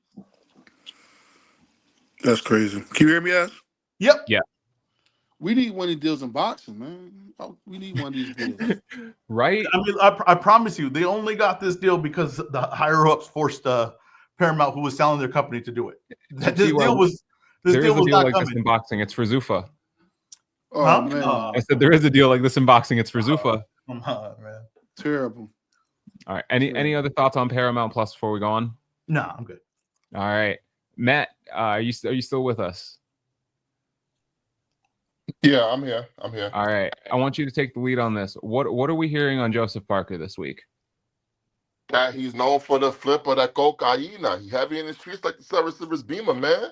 That's crazy. Can you hear me, Az? Yep. Yeah. We need one of these deals in boxing, man. We need one of these deals. Right? I mean, I promise you, they only got this deal because the higher ups forced Paramount, who was selling their company, to do it. This deal was not like coming. this in boxing. It's for Zuffa. Oh, man. I said there is a deal like this in boxing. It's for Zuffa. Come on, man. Terrible. All right. Any other thoughts on Paramount Plus before we go on? No, I'm good. All right, Matt, are you still with us? Yeah, I'm here. All right, I want you to take the lead on this. What are we hearing on Joseph Parker this week? That he's known for the flip of that cocaine. He heavy in the streets like the Service Rivers Beamer, man.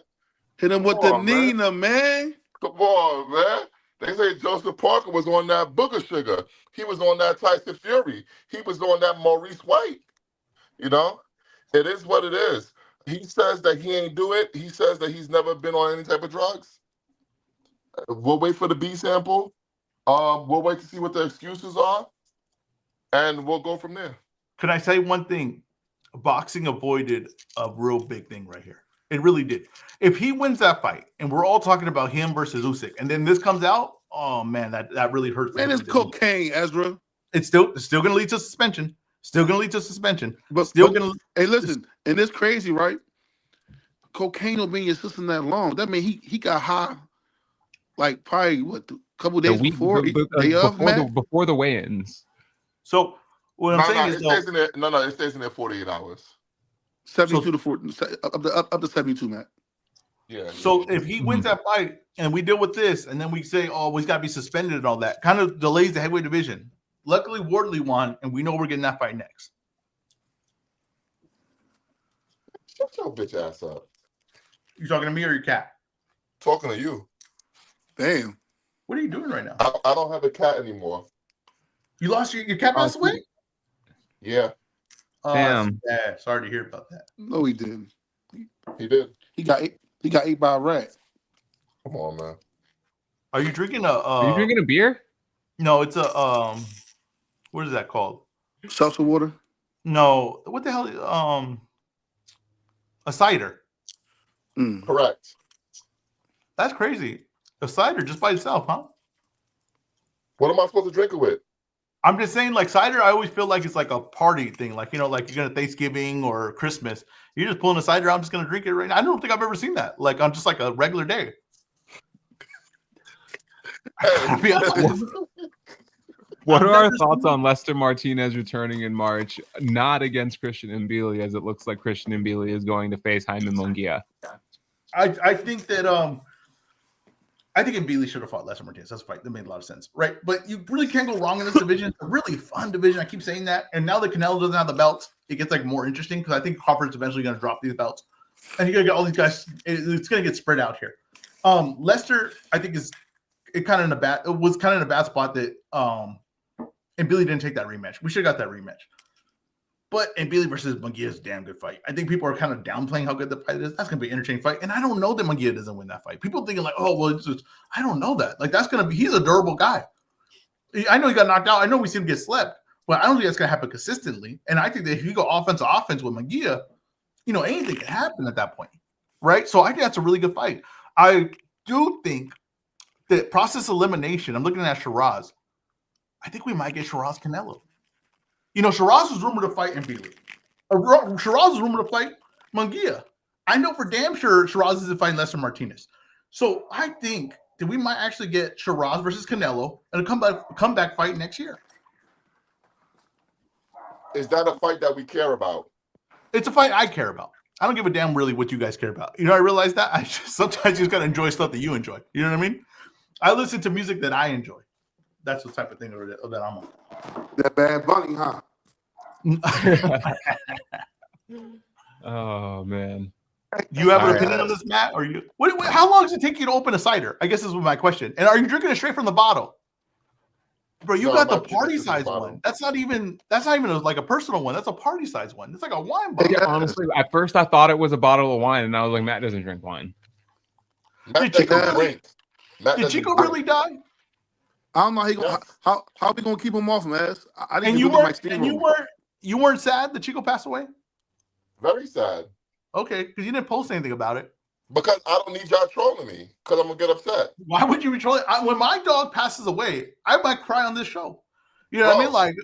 Hit him with the Nina, man. Come on, man. They say Joseph Parker was on that Booger Sugar. He was on that Tyson Fury. He was on that Maurice White. You know, it is what it is. He says that he ain't do it. He says that he's never been on any type of drugs. We'll wait for the B sample. We'll wait to see what the excuses are, and we'll go from there. Can I say one thing? Boxing avoided a real big thing right here. It really did. If he wins that fight, and we're all talking about him versus Usyk, and then this comes out, oh man, that really hurts. Man, it's cocaine, Ezra. It's still going to lead to suspension. Still going to lead to suspension. But still going to. Hey, listen, and it's crazy, right? Cocaine will be in your system that long. That means he got high, like probably a couple days before the weigh-ins. So what I'm saying is, it stays in there 48 hours. 72 to 40, up to 72, Matt. Yeah. So if he wins that fight and we deal with this, and then we say, oh, he's got to be suspended and all that, kind of delays the heavyweight division. Luckily, Wardley won, and we know we're getting that fight next. Shut your bitch ass up. You talking to me or your cat? Talking to you. Damn. What are you doing right now? I don't have a cat anymore. You lost your cat passed away? Yeah. Oh, damn. Yeah, sorry to hear about that. No, he didn't. He did. He got ate by a rat. Come on, man. Are you drinking Are you drinking a beer? No, it's a what is that called? Seltzer water? No, what the hell? A cider. Correct. That's crazy. A cider just by itself, huh? What am I supposed to drink it with? I'm just saying, like cider, I always feel like it's like a party thing. Like, you know, like you're gonna Thanksgiving or Christmas. You're just pulling a cider out, I'm just gonna drink it right now. I don't think I've ever seen that. Like on just like a regular day. What are our thoughts on Lester Martinez returning in March, not against Christian Mbili, as it looks like Christian Mbili is going to face Jaime Munguia? I think that I think Mbili should have fought Lester Martinez. That's a fight that made a lot of sense, right? But you really can't go wrong in this division. It's a really fun division. I keep saying that. And now that Canelo doesn't have the belts, it gets like more interesting because I think Crawford's eventually going to drop these belts, and you're going to get all these guys. It's going to get spread out here. Lester, I think, was kind of in a bad spot that Mbili didn't take that rematch. We should have got that rematch. But Mbili versus Munguia is a damn good fight. I think people are kind of downplaying how good the fight is. That's going to be an entertaining fight. And I don't know that Munguia doesn't win that fight. People thinking like, oh, well, I don't know that. Like, he's a durable guy. I know he got knocked out. I know we see him get slept, but I don't think that's going to happen consistently. And I think that if you go offense to offense with Munguia, you know, anything can happen at that point. right? So I think that's a really good fight. I do think that process elimination, I'm looking at Shiraz. I think we might get Shiraz Canelo. You know, Shiraz was rumored to fight Mbili. Shiraz was rumored to fight Munguia. I know for damn sure Shiraz isn't fighting Lester Martinez. So I think that we might actually get Shiraz versus Canelo and a comeback fight next year. Is that a fight that we care about? It's a fight I care about. I don't give a damn really what you guys care about. You know, I realize that. Sometimes you just got to enjoy stuff that you enjoy. You know what I mean? I listen to music that I enjoy. That's the type of thing that I'm on. That Bad Bunny, huh? Oh man. Do you have an opinion on this, Matt? Or you? How long does it take you to open a cider? I guess this was my question. And are you drinking it straight from the bottle, bro? You got the party size one. That's not even like a personal one. That's a party size one. It's like a wine bottle. Yeah, honestly, at first I thought it was a bottle of wine, and I was like, Matt doesn't drink wine. Did Chico really die? I don't know how we gonna keep him off, man. I didn't you weren't sad that Chico passed away? Very sad. Okay, because you didn't post anything about it. Because I don't need y'all trolling me, because I'm gonna get upset. Why would you be trolling? When my dog passes away, I might cry on this show. You know what I mean? Like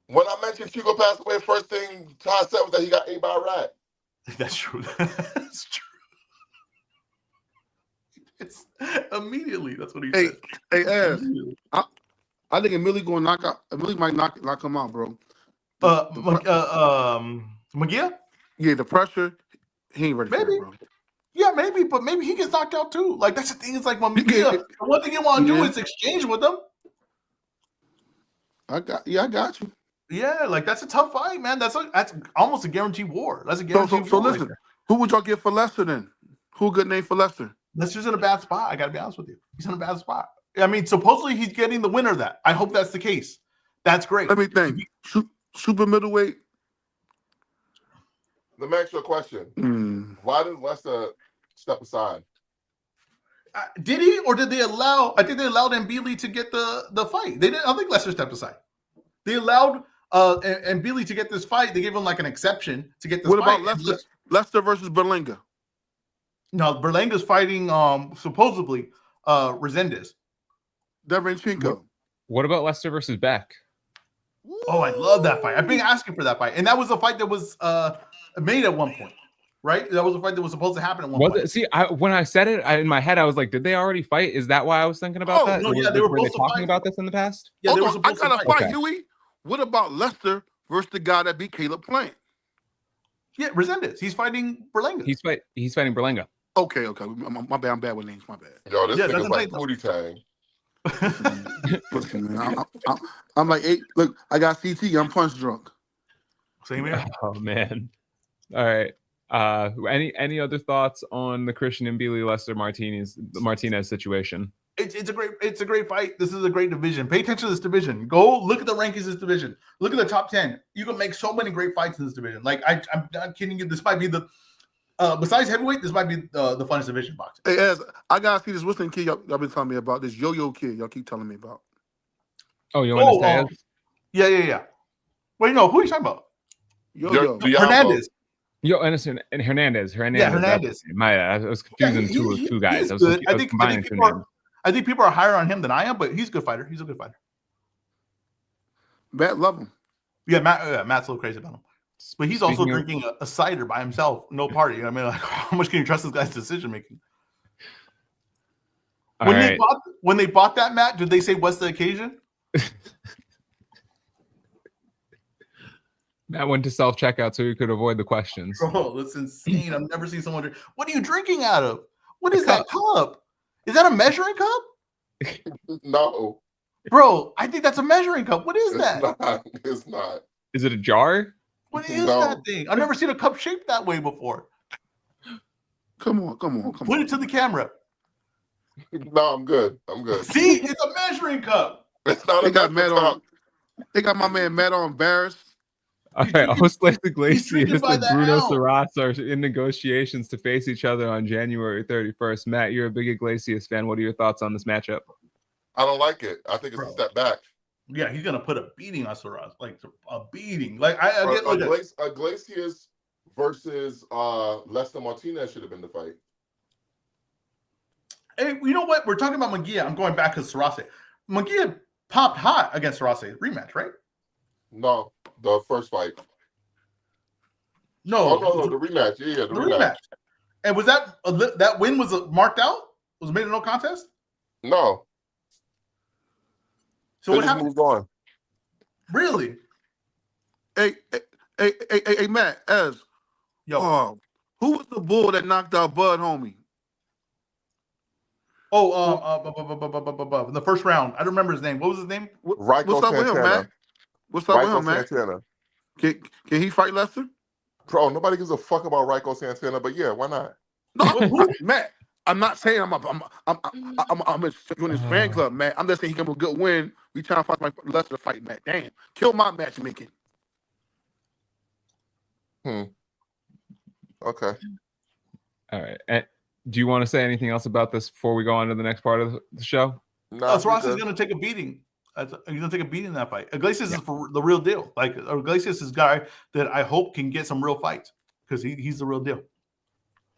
when I mentioned Chico passed away, first thing Todd said was that he got ate by a rat. That's true. That's true. It's immediately. That's what he said. Hey, Ez, I think Emily gonna knock out. Emily might knock him out, bro. Munguia? Yeah, the pressure. He ain't ready for it, bro. Yeah, maybe, but maybe he gets knocked out too. Like that's the thing. It's like when Munguia, the one thing you want to do is exchange with them. I got you. Yeah, like that's a tough fight, man. That's almost a guaranteed war. That's a guaranteed war. So listen, who would y'all get for Lester then? Who a good name for Lester? Lester's in a bad spot. I gotta be honest with you. He's in a bad spot. I mean, supposedly he's getting the winner of that. I hope that's the case. That's great. Let me think. Super middleweight. Let me ask you a question. Why did Lester step aside? Did he, or did they allow? I think they allowed Mbili to get the fight. They didn't. I don't think Lester stepped aside. They allowed Mbili to get this fight. They gave him like an exception to get this fight. What about Lester versus Berlanga? No, Berlanga's fighting supposedly Resendez. Derenchenko. What about Lester versus Beck? Oh, I love that fight. I've been asking for that fight, and that was a fight that was made at one point, right? That was a fight that was supposed to happen at one point. See, when I said it in my head, I was like, "Did they already fight?" Is that why I was thinking about that? No, yeah, they were talking about this in the past. Yeah, they were I got a fight, Okay. Huey. What about Lester versus the guy that beat Caleb Plant? Yeah, Resendez. He's fighting Berlanga. He's fighting Berlanga. Okay. My bad. I'm bad with names. My bad. Yo, this nigga's like booty tang. Listen, man, I'm like, hey, look, I got CT. I'm punch drunk. Same here. Oh man. All right. Any other thoughts on the Christian Mbili Lester Martinez situation? It's a great fight. This is a great division. Pay attention to this division. Go look at the rankings of this division. Look at the top 10. You can make so many great fights in this division. Like I'm not kidding you. This might be the besides heavyweight, this might be the funnest division boxing. Hey, Ez, I gotta see this whistling kid y'all been telling me about. This yo-yo kid y'all keep telling me about. Oh, you want to say? Yeah. Wait, no, who are you talking about? Yo-yo. Hernandez. And Hernandez. Yeah, Hernandez. I was confusing two guys. I think people are higher on him than I am, but he's a good fighter. He's a good fighter. Matt love him. Yeah, Matt's a little crazy about him. But he's also drinking a cider by himself, no party. I mean, like, how much can you trust this guy's decision making? When they bought that, Matt, did they say what's the occasion? Matt went to self-checkout so he could avoid the questions. Bro, that's insane. I've never seen someone drink. What are you drinking out of? What is that cup? Is that a measuring cup? No. Bro, I think that's a measuring cup. What is that? It's not. Is it a jar? What is that thing? I've never seen a cup shaped that way before. Come on. Put it to the camera. No, I'm good. See, it's a measuring cup. It's not. They got Matt on. They got my man Matt on embarrassed. All right, Oscar Iglesias and Bruno out. Saras are in negotiations to face each other on January 31st. Matt, you're a big Iglesias fan. What are your thoughts on this matchup? I don't like it. I think it's a step back. Yeah, he's gonna put a beating on Saras, like a beating. Like I get like Iglesias versus Lester Martinez should have been the fight. Hey, you know what? We're talking about Munguia. I'm going back to Sarase. Munguia popped hot against Sarase. Rematch, right? No, the first fight. No, the rematch. Yeah, the rematch. And was that win was marked out? Was made a no contest? No. So what happened? Moved on. Really? Hey, Matt, Ez. Yo. Who was the bull that knocked out Bud, homie? In the first round. I don't remember his name. What was his name? What's up with him, Matt? What's up with him, Matt? Santana. Can he fight Lester? Bro, nobody gives a fuck about Ryko Santana, but yeah, why not? No, Matt. I'm not saying I'm joining his fan club, Matt. I'm just saying he can have a good win. We trying to find Lester to fight, Matt. Damn, kill my matchmaking. Okay. All right. And do you want to say anything else about this before we go on to the next part of the show? No, Ross is going to take a beating. He's going to take a beating in that fight. Iglesias is for the real deal. Like, Iglesias is a guy that I hope can get some real fights because he's the real deal.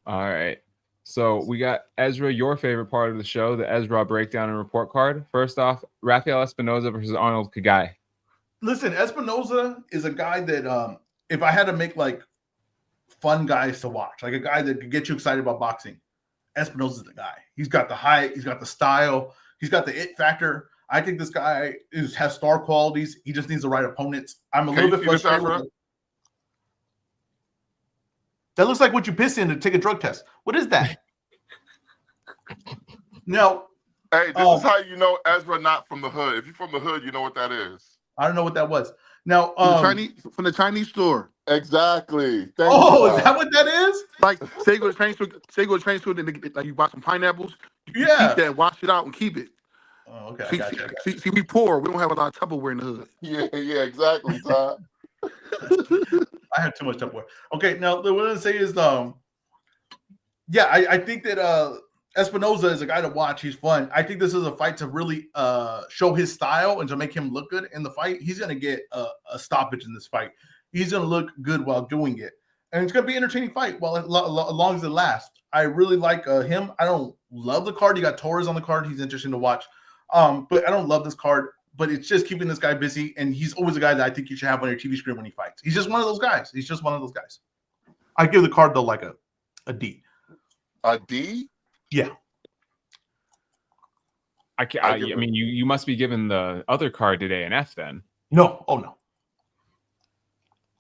All right. So we got Ezra, your favorite part of the show, the EzRaw breakdown and report card. First off, Rafael Espinoza versus Arnold Kagai. Listen, Espinoza is a guy that if I had to make like fun guys to watch, like a guy that could get you excited about boxing, Espinoza is the guy. He's got the height, he's got the style, he's got the it factor. I think this guy has star qualities. He just needs the right opponents. I'm a little bit frustrated. That looks like what you piss in to take a drug test. What is that? Now, hey, this is how you know Ezra not from the hood. If you're from the hood, you know what that is. I don't know what that was. Now, from the Chinese store. Exactly. Is that what that is? Like, say you go to Chinese store, and like you buy some pineapples. You Yeah. keep that, wash it out, and keep it. Oh, okay. See, we poor. We don't have a lot of Tupperware in the hood. Yeah, exactly, Todd. I have too much Tupperware. Okay, now what I'm going to say is, I think that Espinoza is a guy to watch. He's fun. I think this is a fight to really show his style and to make him look good in the fight. He's going to get a stoppage in this fight. He's going to look good while doing it. And it's going to be an entertaining fight as long as it lasts. I really like him. I don't love the card. You got Torres on the card. He's interesting to watch. But I don't love this card. But it's just keeping this guy busy. And he's always a guy that I think you should have on your TV screen when he fights. He's just one of those guys. I give the card, though, like a D. A D? Yeah. I mean, you must be giving the other card today an F then. No. Oh, no.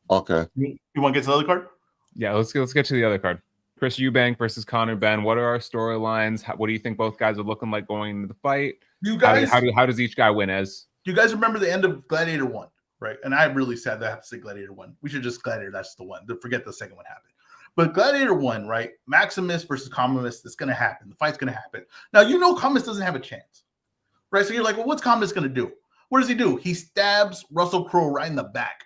Okay. You want to get to the other card? Yeah, let's get to the other card. Chris Eubank versus Conundrum. What are our storylines? What do you think both guys are looking like going into the fight? You guys, how does each guy win? As you guys remember the end of Gladiator 1, right? And I'm really sad that I have to say Gladiator 1. We should just Gladiator. That's the one. Forget the second one happened. But Gladiator 1, right? Maximus versus Commodus. It's going to happen. The fight's going to happen. Now, Commodus doesn't have a chance, right? So you're like, well, what's Commodus going to do? What does he do? He stabs Russell Crowe right in the back.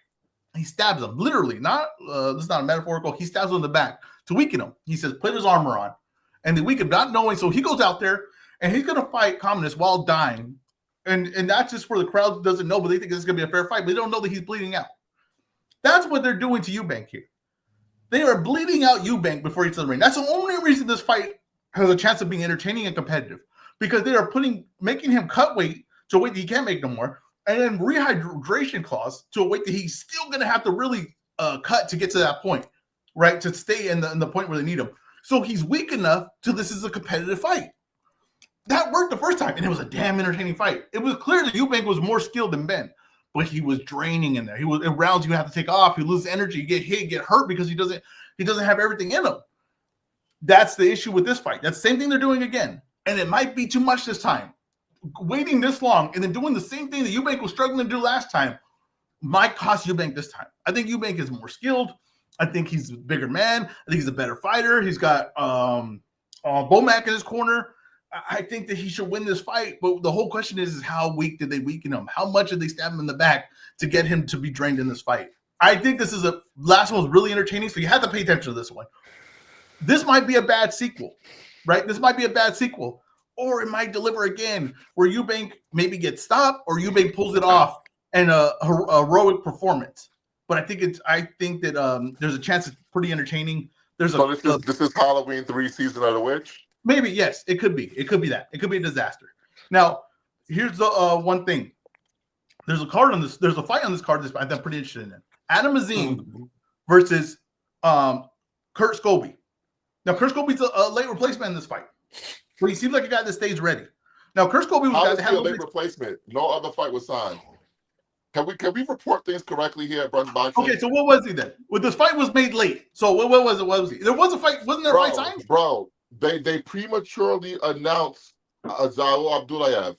He stabs him, literally. This is not a metaphorical. He stabs him in the back to weaken him. He says, put his armor on. And they weaken him, not knowing. So he goes out there, and he's going to fight Commodus while dying. And that's just for the crowd doesn't know, but they think this is going to be a fair fight. But they don't know that he's bleeding out. That's what they're doing to Eubank here. They are bleeding out Eubank before he gets to the ring. That's the only reason this fight has a chance of being entertaining and competitive. Because they are making him cut weight to a weight that he can't make no more. And then rehydration clause to a weight that he's still going to have to really cut to get to that point, right? To stay in the point where they need him. So he's weak enough to this is a competitive fight. That worked the first time, and it was a damn entertaining fight. It was clear that Eubank was more skilled than Ben, but he was draining in there. In rounds you have to take off. You lose energy, you get hit, get hurt because he doesn't have everything in him. That's the issue with this fight. That's the same thing they're doing again, and it might be too much this time. Waiting this long and then doing the same thing that Eubank was struggling to do last time might cost Eubank this time. I think Eubank is more skilled. I think he's a bigger man. I think he's a better fighter. He's got Bomac in his corner. I think that he should win this fight. But the whole question is how weak did they weaken him? How much did they stab him in the back to get him to be drained in this fight? I think this is last one was really entertaining, so you have to pay attention to this one. This might be a bad sequel, right? This might be a bad sequel. Or it might deliver again where Eubank maybe gets stopped or Eubank pulls it off in a heroic performance. but I think that there's a chance it's pretty entertaining. So this is Halloween 3 Season of the Witch? Maybe, yes, it could be. It could be that. It could be a disaster. Now, here's the one thing. There's a card on this. There's a fight on this card that I'm pretty interested in. Adam Azim versus Kurt Scobie. Now, Kurt Scobie's a late replacement in this fight, but he seems like a guy that stays ready. Now, Kurt Scobie was How a guy is that he had a late replacement? No other fight was signed. Can we report things correctly here at Brunch Boxing? Okay, so what was he then? Well, this fight was made late. So what was it? What was he? There was a fight. Wasn't there a fight signed? Bro, they prematurely announced Zawo Abdulayev.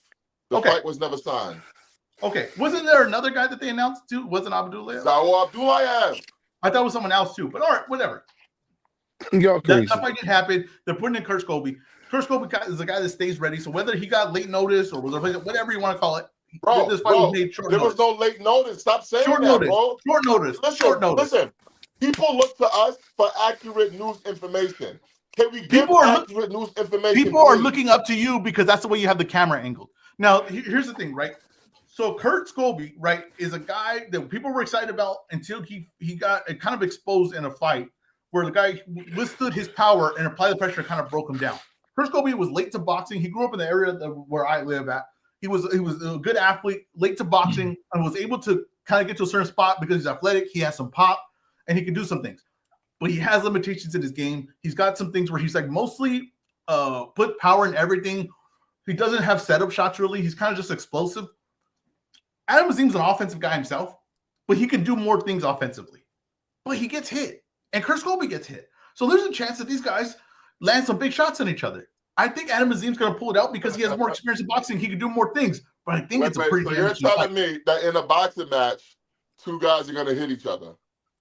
The fight was never signed. Okay, wasn't there another guy that they announced too? Wasn't Abdulayev? Zawo Abdulayev. I thought it was someone else too. But all right, whatever. Y'all crazy. That fight didn't happen. They're putting in Kurt Scobie. Kurt Scobie is a guy that stays ready. So whether he got late notice or whatever you want to call it, this fight was made short there notice. was no late notice. Stop saying short that, notice. bro. Short notice. Short notice. Listen, people look to us for accurate news information. Can we give accurate news information? People are looking up to you because that's the way you have the camera angled. Now, here's the thing, right? So Kurt Scobie, right, is a guy that people were excited about until he got kind of exposed in a fight where the guy withstood his power and applied the pressure and kind of broke him down. Kurt Scobie was late to boxing. He grew up in the area where I live at. He was a good athlete, late to boxing, and was able to kind of get to a certain spot because he's athletic. He has some pop, and he can do some things. But he has limitations in his game. He's got some things where he's like mostly put power in everything. He doesn't have setup shots really. He's kind of just explosive. Adam Azim's an offensive guy himself, but he can do more things offensively. But he gets hit, and Kurt Scobie gets hit. So there's a chance that these guys land some big shots on each other. I think Adam Azim's going to pull it out because he has more experience in boxing. He can do more things, but I think it's a pretty. So you're telling me that in a boxing match, two guys are going to hit each other?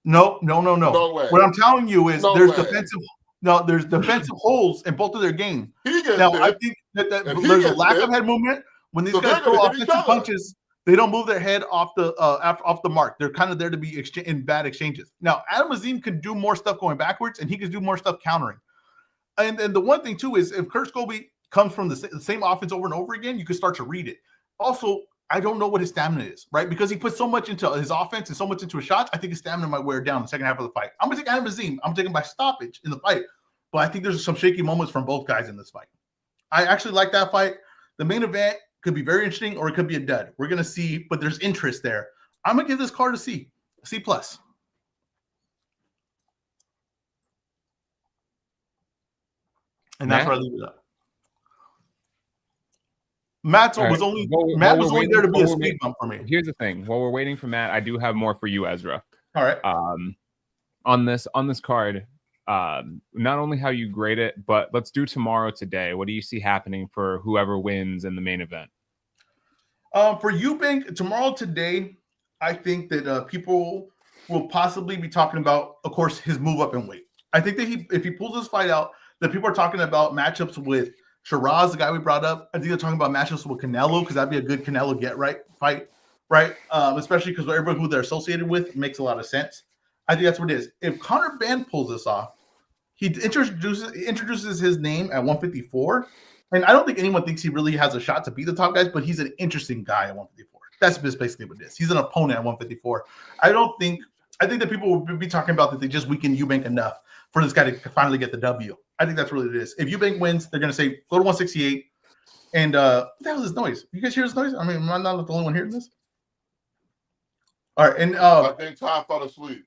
No. No way. What I'm telling you is there's defensive holes in both of their game. Now I think that there's a lack of head movement when these guys throw offensive punches. They don't move their head off the mark. They're kind of there to be in bad exchanges. Now Adam Azim can do more stuff going backwards, and he can do more stuff countering. And the one thing too is if Kurt Scobie comes from the same offense over and over again, you can start to read it. Also, I don't know what his stamina is, right? Because he puts so much into his offense and so much into his shots, I think his stamina might wear down in the second half of the fight. I'm going to take Adam Azim. I'm taking by stoppage in the fight. But I think there's some shaky moments from both guys in this fight. I actually like that fight. The main event could be very interesting or it could be a dud. We're going to see, but there's interest there. I'm going to give this card a C+. And that's where I leave it up. Matt was only there to be a speed bump for me. Here's the thing. While we're waiting for Matt, I do have more for you, Ezra. All right. On this card, not only how you grade it, but let's do tomorrow today. What do you see happening for whoever wins in the main event? For Eubank, tomorrow today, I think that people will possibly be talking about, of course, his move up in weight. I think that if he pulls this fight out, that people are talking about matchups with Shiraz, the guy we brought up. I think they're talking about matchups with Canelo because that'd be a good Canelo get right fight, right? Especially because everybody who they're associated with makes a lot of sense. I think that's what it is. If Conor-Benn pulls this off, he introduces his name at 154, and I don't think anyone thinks he really has a shot to beat the top guys, but he's an interesting guy at 154. That's just basically what it is. He's an opponent at 154. I think that people will be talking about that they just weakened Eubank enough for this guy to finally get the W. I think that's really what it is. If Eubank wins, they're going to say, go to 168. And what the hell is this noise? You guys hear this noise? I mean, am I not the only one hearing this? All right. And I think Ty fell asleep.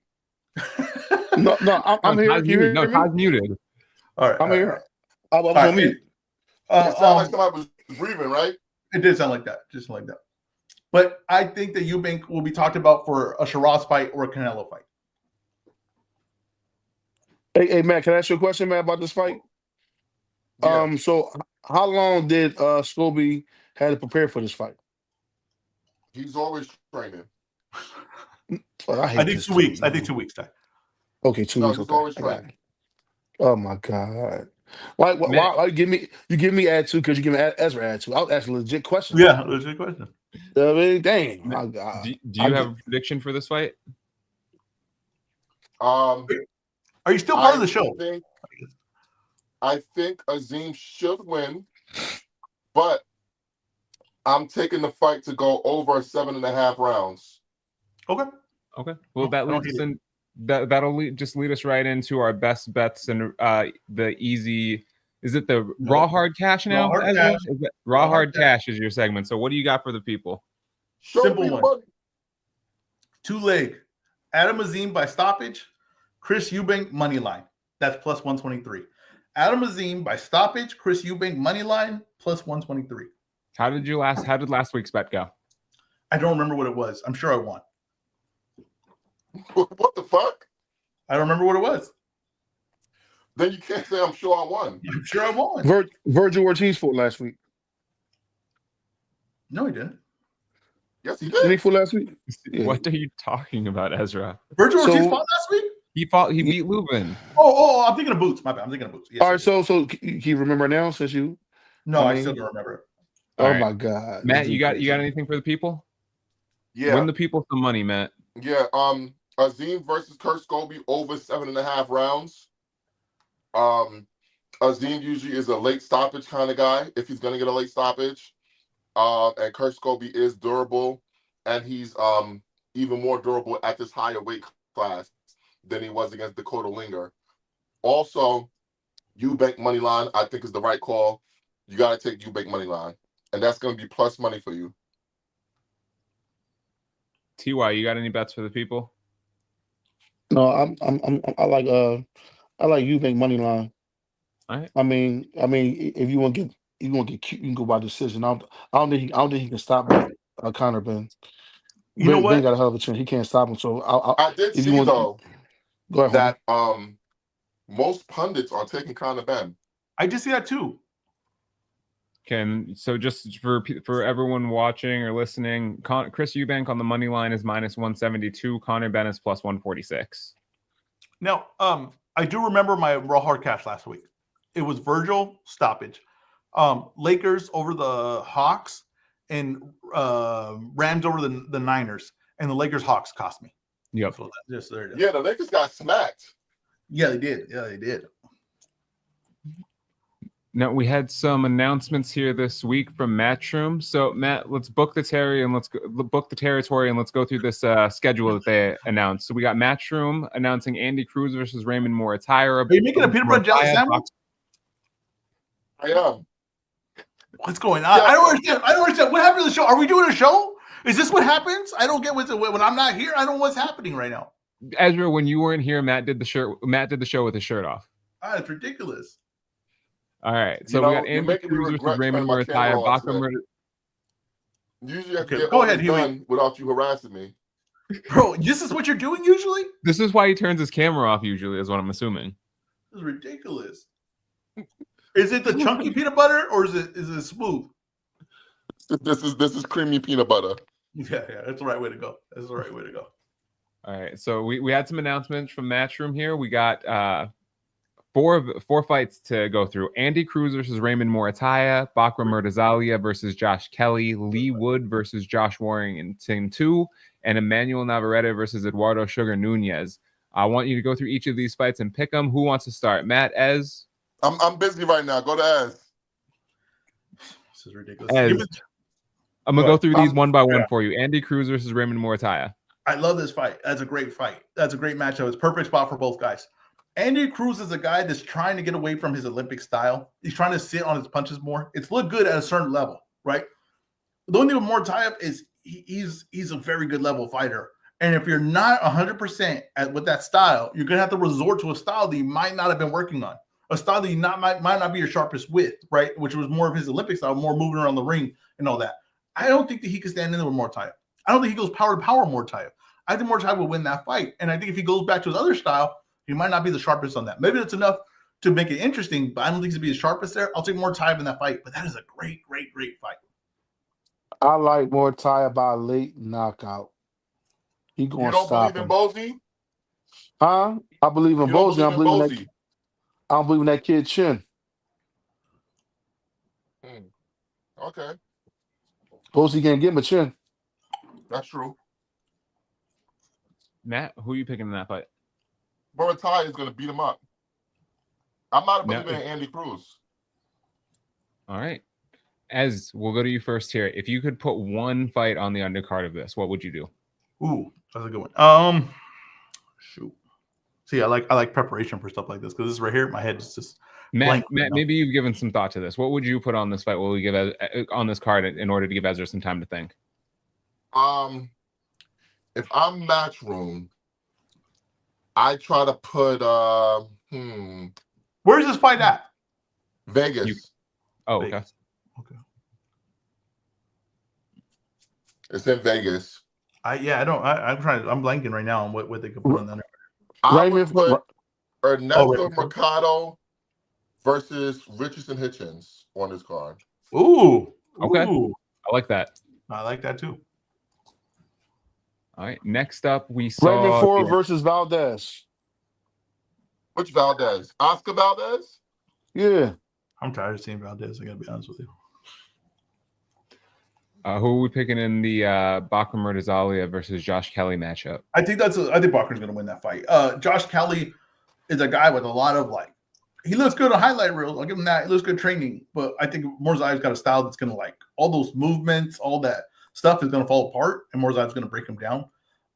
No, I'm here. No, Ty's muted. All right. I'm here. I was on mute. It sounded like somebody was breathing, right? It did sound like that. Just like that. But I think that Eubank will be talked about for a Shiraz fight or a Canelo fight. Hey, Matt, can I ask you a question, Matt, about this fight? Yeah. So how long did Scobie had to prepare for this fight? He's always training. I think 2 weeks. I think 2 weeks. Okay, 2 weeks. He's always training. Oh my God! Why you give me attitude because you give me Ezra attitude? I was asking a legit question. Yeah, legit question. I mean, dang. Do you have a prediction for this fight? Are you still part of the show? I think Azim should win, but I'm taking the fight to go over 7.5 rounds. Okay. Okay. Well, that I don't leads us hate in. That'll just lead us right into our best bets and the easy. Is it the raw hard cash now? Raw hard Ezra? cash. Is it raw hard cash is your segment. So what do you got for the people? Show Simple me the one. money. 2-leg. Adam Azim by stoppage. Chris Eubank money line. That's plus 123. Adam Azim by stoppage. Chris Eubank money line plus 123. How did last week's bet go? I don't remember what it was. I'm sure I won. What the fuck? I don't remember what it was. Then you can't say I'm sure I won. I'm sure I won. Virgil Ortiz fought last week. No, he didn't. Yes, he Didn't he did. fought last week? Yeah. What are you talking about, Ezra? Virgil Ortiz fought last week? He beat Lubin. Oh, I'm thinking of Boots. My bad. I'm thinking of Boots. Yes, All right, so can you remember now since you? No, I I mean- still don't remember it. Oh right. my God, Matt, you got anything for the people? Yeah. Win the people some money, Matt. Yeah. Azim versus Kurt Scobie over 7.5 rounds. Azim usually is a late stoppage kind of guy if he's gonna get a late stoppage. And Kurt Scobie is durable, and he's even more durable at this higher weight class than he was against Dakota Linger. Also, Eubank money line I think is the right call. You got to take Eubank money line, and that's going to be plus money for you. TY, you got any bets for the people? No, I like Eubank money line. All right. I mean, if you want to get cute, you can go by decision. I don't think he can stop Conundrum. You know what? Ben got a hell of a chance. He can't stop him. So I did if see you want, though go ahead. that most pundits are taking Conundrum. I just see that too. So just for everyone watching or listening, Chris Eubank on the money line is minus 172. Conundrum is plus 146. Now, I do remember my raw hard cash last week. It was Virgil stoppage, Lakers over the Hawks, and Rams over the Niners, and the Lakers Hawks cost me. Yep. So just there it is. Yeah, the Lakers got smacked. Yeah, they did. Yeah, they did. Now we had some announcements here this week from Matchroom. So Matt, let's book the territory and let's go through this schedule that they announced. So we got Matchroom announcing Andy Cruz versus Raymond Moritaya. Are you making a peanut butter jelly sandwich? I am. What's going on? I don't understand. What happened to the show? Are we doing a show? Is this what happens? I don't get when I'm not here. I don't know what's happening right now. Ezra, when you weren't here, Matt did the show with his shirt off. It's ridiculous. All right, so we got Andy Cruz versus Raymond Moritaya. Usually I Okay, get go all ahead, this Huey. done without you harassing me. Bro, this is what you're doing usually? This is why he turns his camera off usually, is what I'm assuming. This is ridiculous. Is it the chunky peanut butter or is it smooth? This is creamy peanut butter. Yeah, that's the right way to go. That's the right way to go. All right, so we had some announcements from Matchroom here. We got four fights to go through. Andy Cruz versus Raymond Moritaya, Bakra Murtazalia versus Josh Kelly, Lee Wood versus Josh Warrington 2, and Emmanuel Navarrete versus Eduardo Sugar Nunez. I want you to go through each of these fights and pick them. Who wants to start? Matt, Ez? I'm busy right now. Go to Ez. This is ridiculous. Ez. I'm going to go through these one by one for you. Andy Cruz versus Raymond Moritaya. I love this fight. That's a great fight. That's a great matchup. It's a perfect spot for both guys. Andy Cruz is a guy that's trying to get away from his Olympic style. He's trying to sit on his punches more. It's looked good at a certain level, right? The only thing with Moritaya is he's a very good level fighter. And if you're not 100% with that style, you're going to have to resort to a style that you might not have been working on. A style that you might not be your sharpest with, right? Which was more of his Olympic style, more moving around the ring and all that. I don't think that he can stand in there with Moritaya. I don't think he goes power to power Moritaya. I think Moritaya will win that fight. And I think if he goes back to his other style, he might not be the sharpest on that. Maybe that's enough to make it interesting, but I don't think he's going to be the sharpest there. I'll take Moritaya in that fight, but that is a great, great, great fight. I like Moritaya by late knockout. He going You to don't stop believe in him. Bozy? Huh? I believe in You don't Bozy. I believe in Bozy? believe in that kid Chin. Okay, Bozy can't get my chin. that's true. Matt, who are you picking in that fight? Moritaya is going to beat him up. I'm not a No. believer in Andy Cruz. All right. Ez, we'll go to you first here. If you could put one fight on the undercard of this, what would you do? Ooh, that's a good one. Shoot. See, I like preparation for stuff like this because this right here, my head is just Matt, blank. maybe you've given some thought to this. What would you put on this fight? What would we give on this card in order to give Ezra some time to think? If I'm Matchroom, I try to put Where's this fight at? Vegas. Okay. Vegas. Okay. It's in Vegas. I'm blanking right now on what they could put on there. I would put Raymond. Ernesto Mercado versus Richardson Hitchens on this card. Ooh. Okay. Ooh. I like that. I like that too. All right. Next up, we saw Raymond Ford versus Valdez. Which Valdez? Oscar Valdez? Yeah. I'm tired of seeing Valdez. I gotta be honest with you. who are we picking in the Bakker Murtazalia versus Josh Kelly matchup? I think Bakker's gonna win that fight. Josh Kelly is a guy with a lot of he looks good on highlight reels. I'll give him that. He looks good training, but I think Morzai's got a style that's gonna all those movements, all that stuff is gonna fall apart, and Morzai's gonna break him down.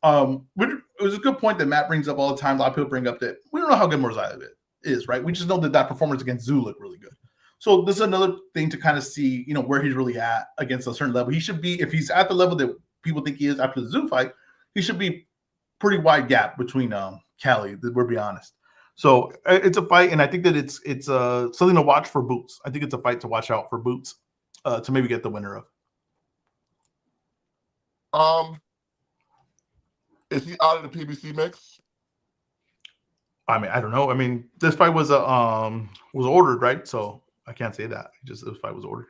It was a good point that Matt brings up all the time. A lot of people bring up that we don't know how good Morzai is, right? We just know that performance against Zoo looked really good. So this is another thing to kind of see, where he's really at against a certain level. He should be, if he's at the level that people think he is after the Zoo fight, he should be pretty wide gap between Cali. We'll be honest. So it's a fight, and I think that it's something to watch for Boots. I think it's a fight to watch out for Boots to maybe get the winner of. Is he out of the PBC mix? I mean, I don't know. I mean, this fight was ordered, right? So I can't say that. This fight was ordered.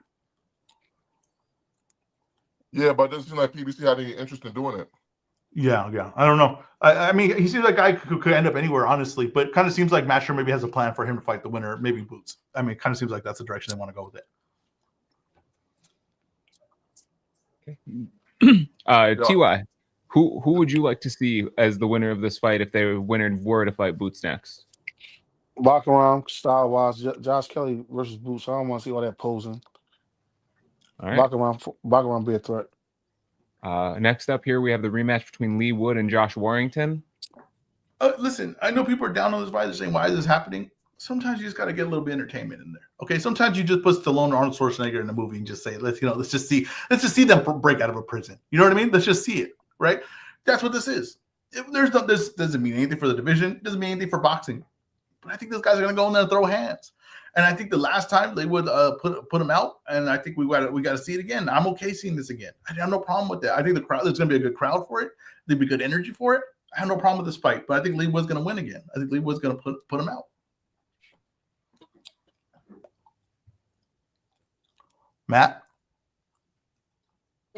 Yeah, but it doesn't seem like PBC had any interest in doing it. Yeah. I don't know. I mean, he seems like a guy who could end up anywhere, honestly. But it kind of seems like Matchroom maybe has a plan for him to fight the winner, maybe Boots. I mean, it kind of seems like that's the direction they want to go with it. TY, who would you like to see as the winner of this fight if the winner were to fight Boots next? Baccarat style wise, Josh Kelly versus Boots. I don't want to see all that posing. All right. Baccarat be a threat. Next up here, we have the rematch between Lee Wood and Josh Warrington. Listen, I know people are down on this fight. They're saying, why is this happening? Sometimes you just got to get a little bit of entertainment in there. Okay, sometimes you just put Stallone or Arnold Schwarzenegger in a movie and just say, let's just see them break out of a prison. You know what I mean? Let's just see it, right? That's what this is. This doesn't mean anything for the division. It doesn't mean anything for boxing. But I think those guys are going to go in there and throw hands. And I think the last time they would put them out, and I think we got to see it again. I'm okay seeing this again. I have no problem with that. I think there's going to be a good crowd for it. There'll be good energy for it. I have no problem with this fight, but I think Lee Wood's going to win again. I think Lee Wood's going to put him out. Matt?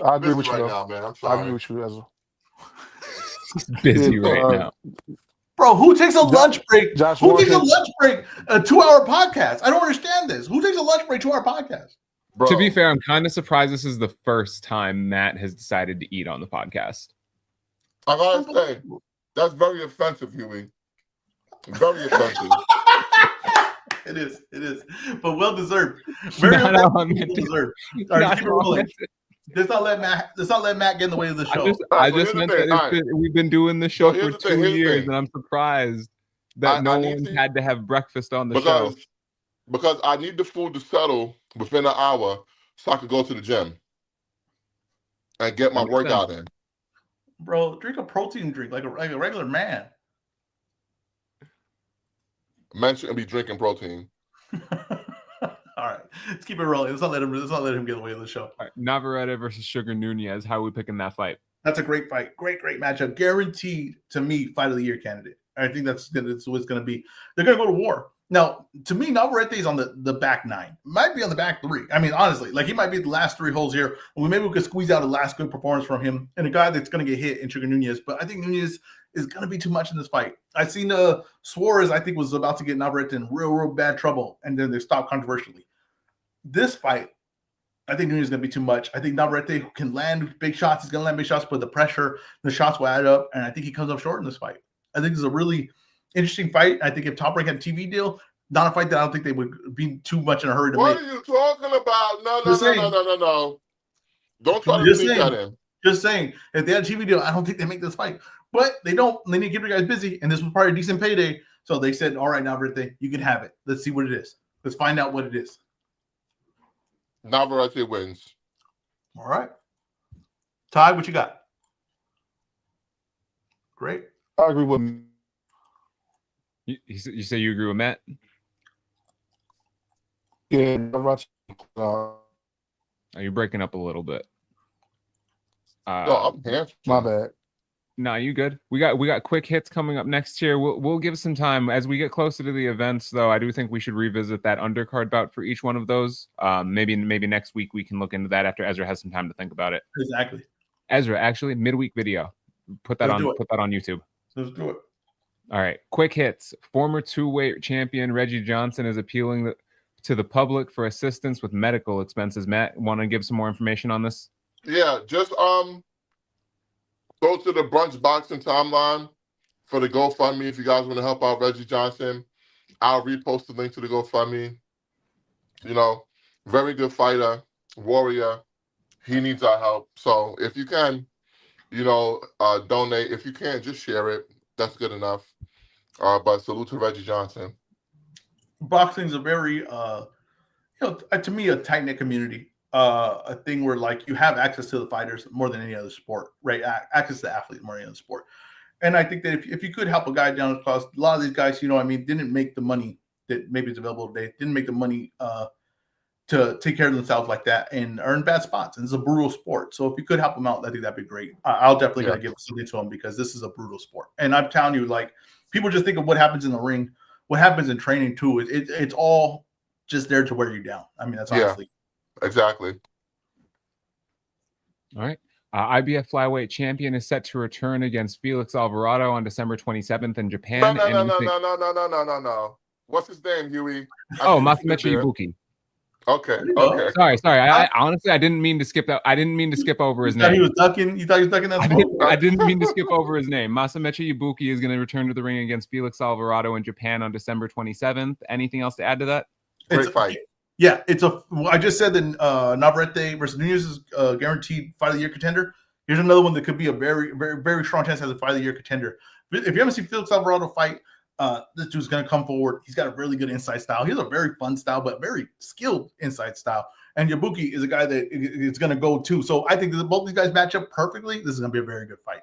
I agree with you right though. now, man. I'm sorry. I agree with you, Ezra. Busy right now. Bro, who takes a lunch break? Josh Who takes a Warrington. lunch break? A 2-hour podcast. I don't understand this. Who takes a lunch break? 2-hour podcast. Bro, To be fair, I'm kind of surprised this is the first time Matt has decided to eat on the podcast. I gotta say, that's very offensive, Huey. Very offensive. It is, but well deserved. Very well deserved. All right, keep it rolling. Let's not let Matt get in the way of the show. I just meant that we've been doing the show for 2 years, and I'm surprised that no one had to have breakfast on the show. Because I need the food to settle within an hour so I could go to the gym and get my workout in. Bro, drink a protein drink like a regular man. Men shouldn't be drinking protein. All right, let's keep it rolling. Let's not let him get away with the show. All right, Navarrete versus Sugar Nunez. How are we picking that fight? That's a great fight. Great matchup. Guaranteed to me, fight of the year candidate. I think that's what it's going to be. They're going to go to war. Now, to me, Navarrete is on the back 9. Might be on the back 3. I mean, honestly, he might be the last 3 holes here. Maybe we could squeeze out a last good performance from him and a guy that's going to get hit in Sugar Nunez. But I think Nunez is going to be too much in this fight. I seen Suarez, I think, was about to get Navarrete in real bad trouble, and then they stopped controversially. This fight, I think Nunez is going to be too much. I think Navarrete can land big shots. He's going to land big shots, but the pressure, the shots will add up, and I think he comes up short in this fight. I think this is a really interesting fight. I think if Top Rank had a TV deal, not a fight that I don't think they would be too much in a hurry to make. What are you talking about? No. Don't try to sneak that in. Just saying, if they had a TV deal, I don't think they make this fight. But they don't. They need to keep you guys busy, and this was probably a decent payday. So they said, all right, Navarrete, you can have it. Let's see what it is. Let's find out what it is. Navarrete wins. All right. Ty, what you got? Great. I agree with You say you agree with Matt? yeah. Oh, you're breaking up a little bit. No, I'm here. My bad. No, you good. We got quick hits coming up next year. We'll give some time as we get closer to the events, though. I do think we should revisit that undercard bout for each one of those. Maybe next week we can look into that after Ezra has some time to think about it. Exactly. Ezra, actually, midweek video. Put that on YouTube. Let's do it. All right. Quick hits. Former two-weight champion Reggie Johnson is appealing to the public for assistance with medical expenses. Matt, want to give some more information on this? Yeah, just go to the Brunch Boxing timeline for the GoFundMe if you guys want to help out Reggie Johnson. I'll repost the link to the GoFundMe. You know, very good fighter, warrior. He needs our help. So if you can, you know, donate. If you can't, just share it. That's good enough. But salute to Reggie Johnson. Boxing is a very, to me, a tight-knit community. A thing where like you have access to the fighters more than any other sport, right? Access to the athlete more than any other sport. And I think that if you could help a guy down the cost, a lot of these guys, didn't make the money that maybe is available today, didn't make the money to take care of themselves like that and earn bad spots. And it's a brutal sport. So if you could help them out, I think that'd be great. I'll definitely gonna give something to them because this is a brutal sport. And I'm telling you, like, people just think of what happens in the ring, what happens in training too. It's all just there to wear you down. I mean, that's honestly. Exactly. All right. IBF flyweight champion is set to return against Felix Alvarado on December 27th in Japan. No. What's his name, Huey? Masamechi Ibuki. Okay. Sorry. I honestly, I didn't mean to skip that. I didn't mean to skip over his name. He was ducking. You thought he was ducking that? I didn't mean to skip over his name. Masamechi Ibuki is going to return to the ring against Felix Alvarado in Japan on December 27th. Anything else to add to that? Great fight. Yeah, I just said that Navarrete versus Nunez is guaranteed fight of the year contender. Here's another one that could be a very, very, very strong chance as a fight of the year contender. If you haven't seen Felix Alvarado fight, this dude's going to come forward. He's got a really good inside style. He has a very fun style, but very skilled inside style. And Ibuki is a guy that is going to go too. So I think that both these guys match up perfectly. This is going to be a very good fight.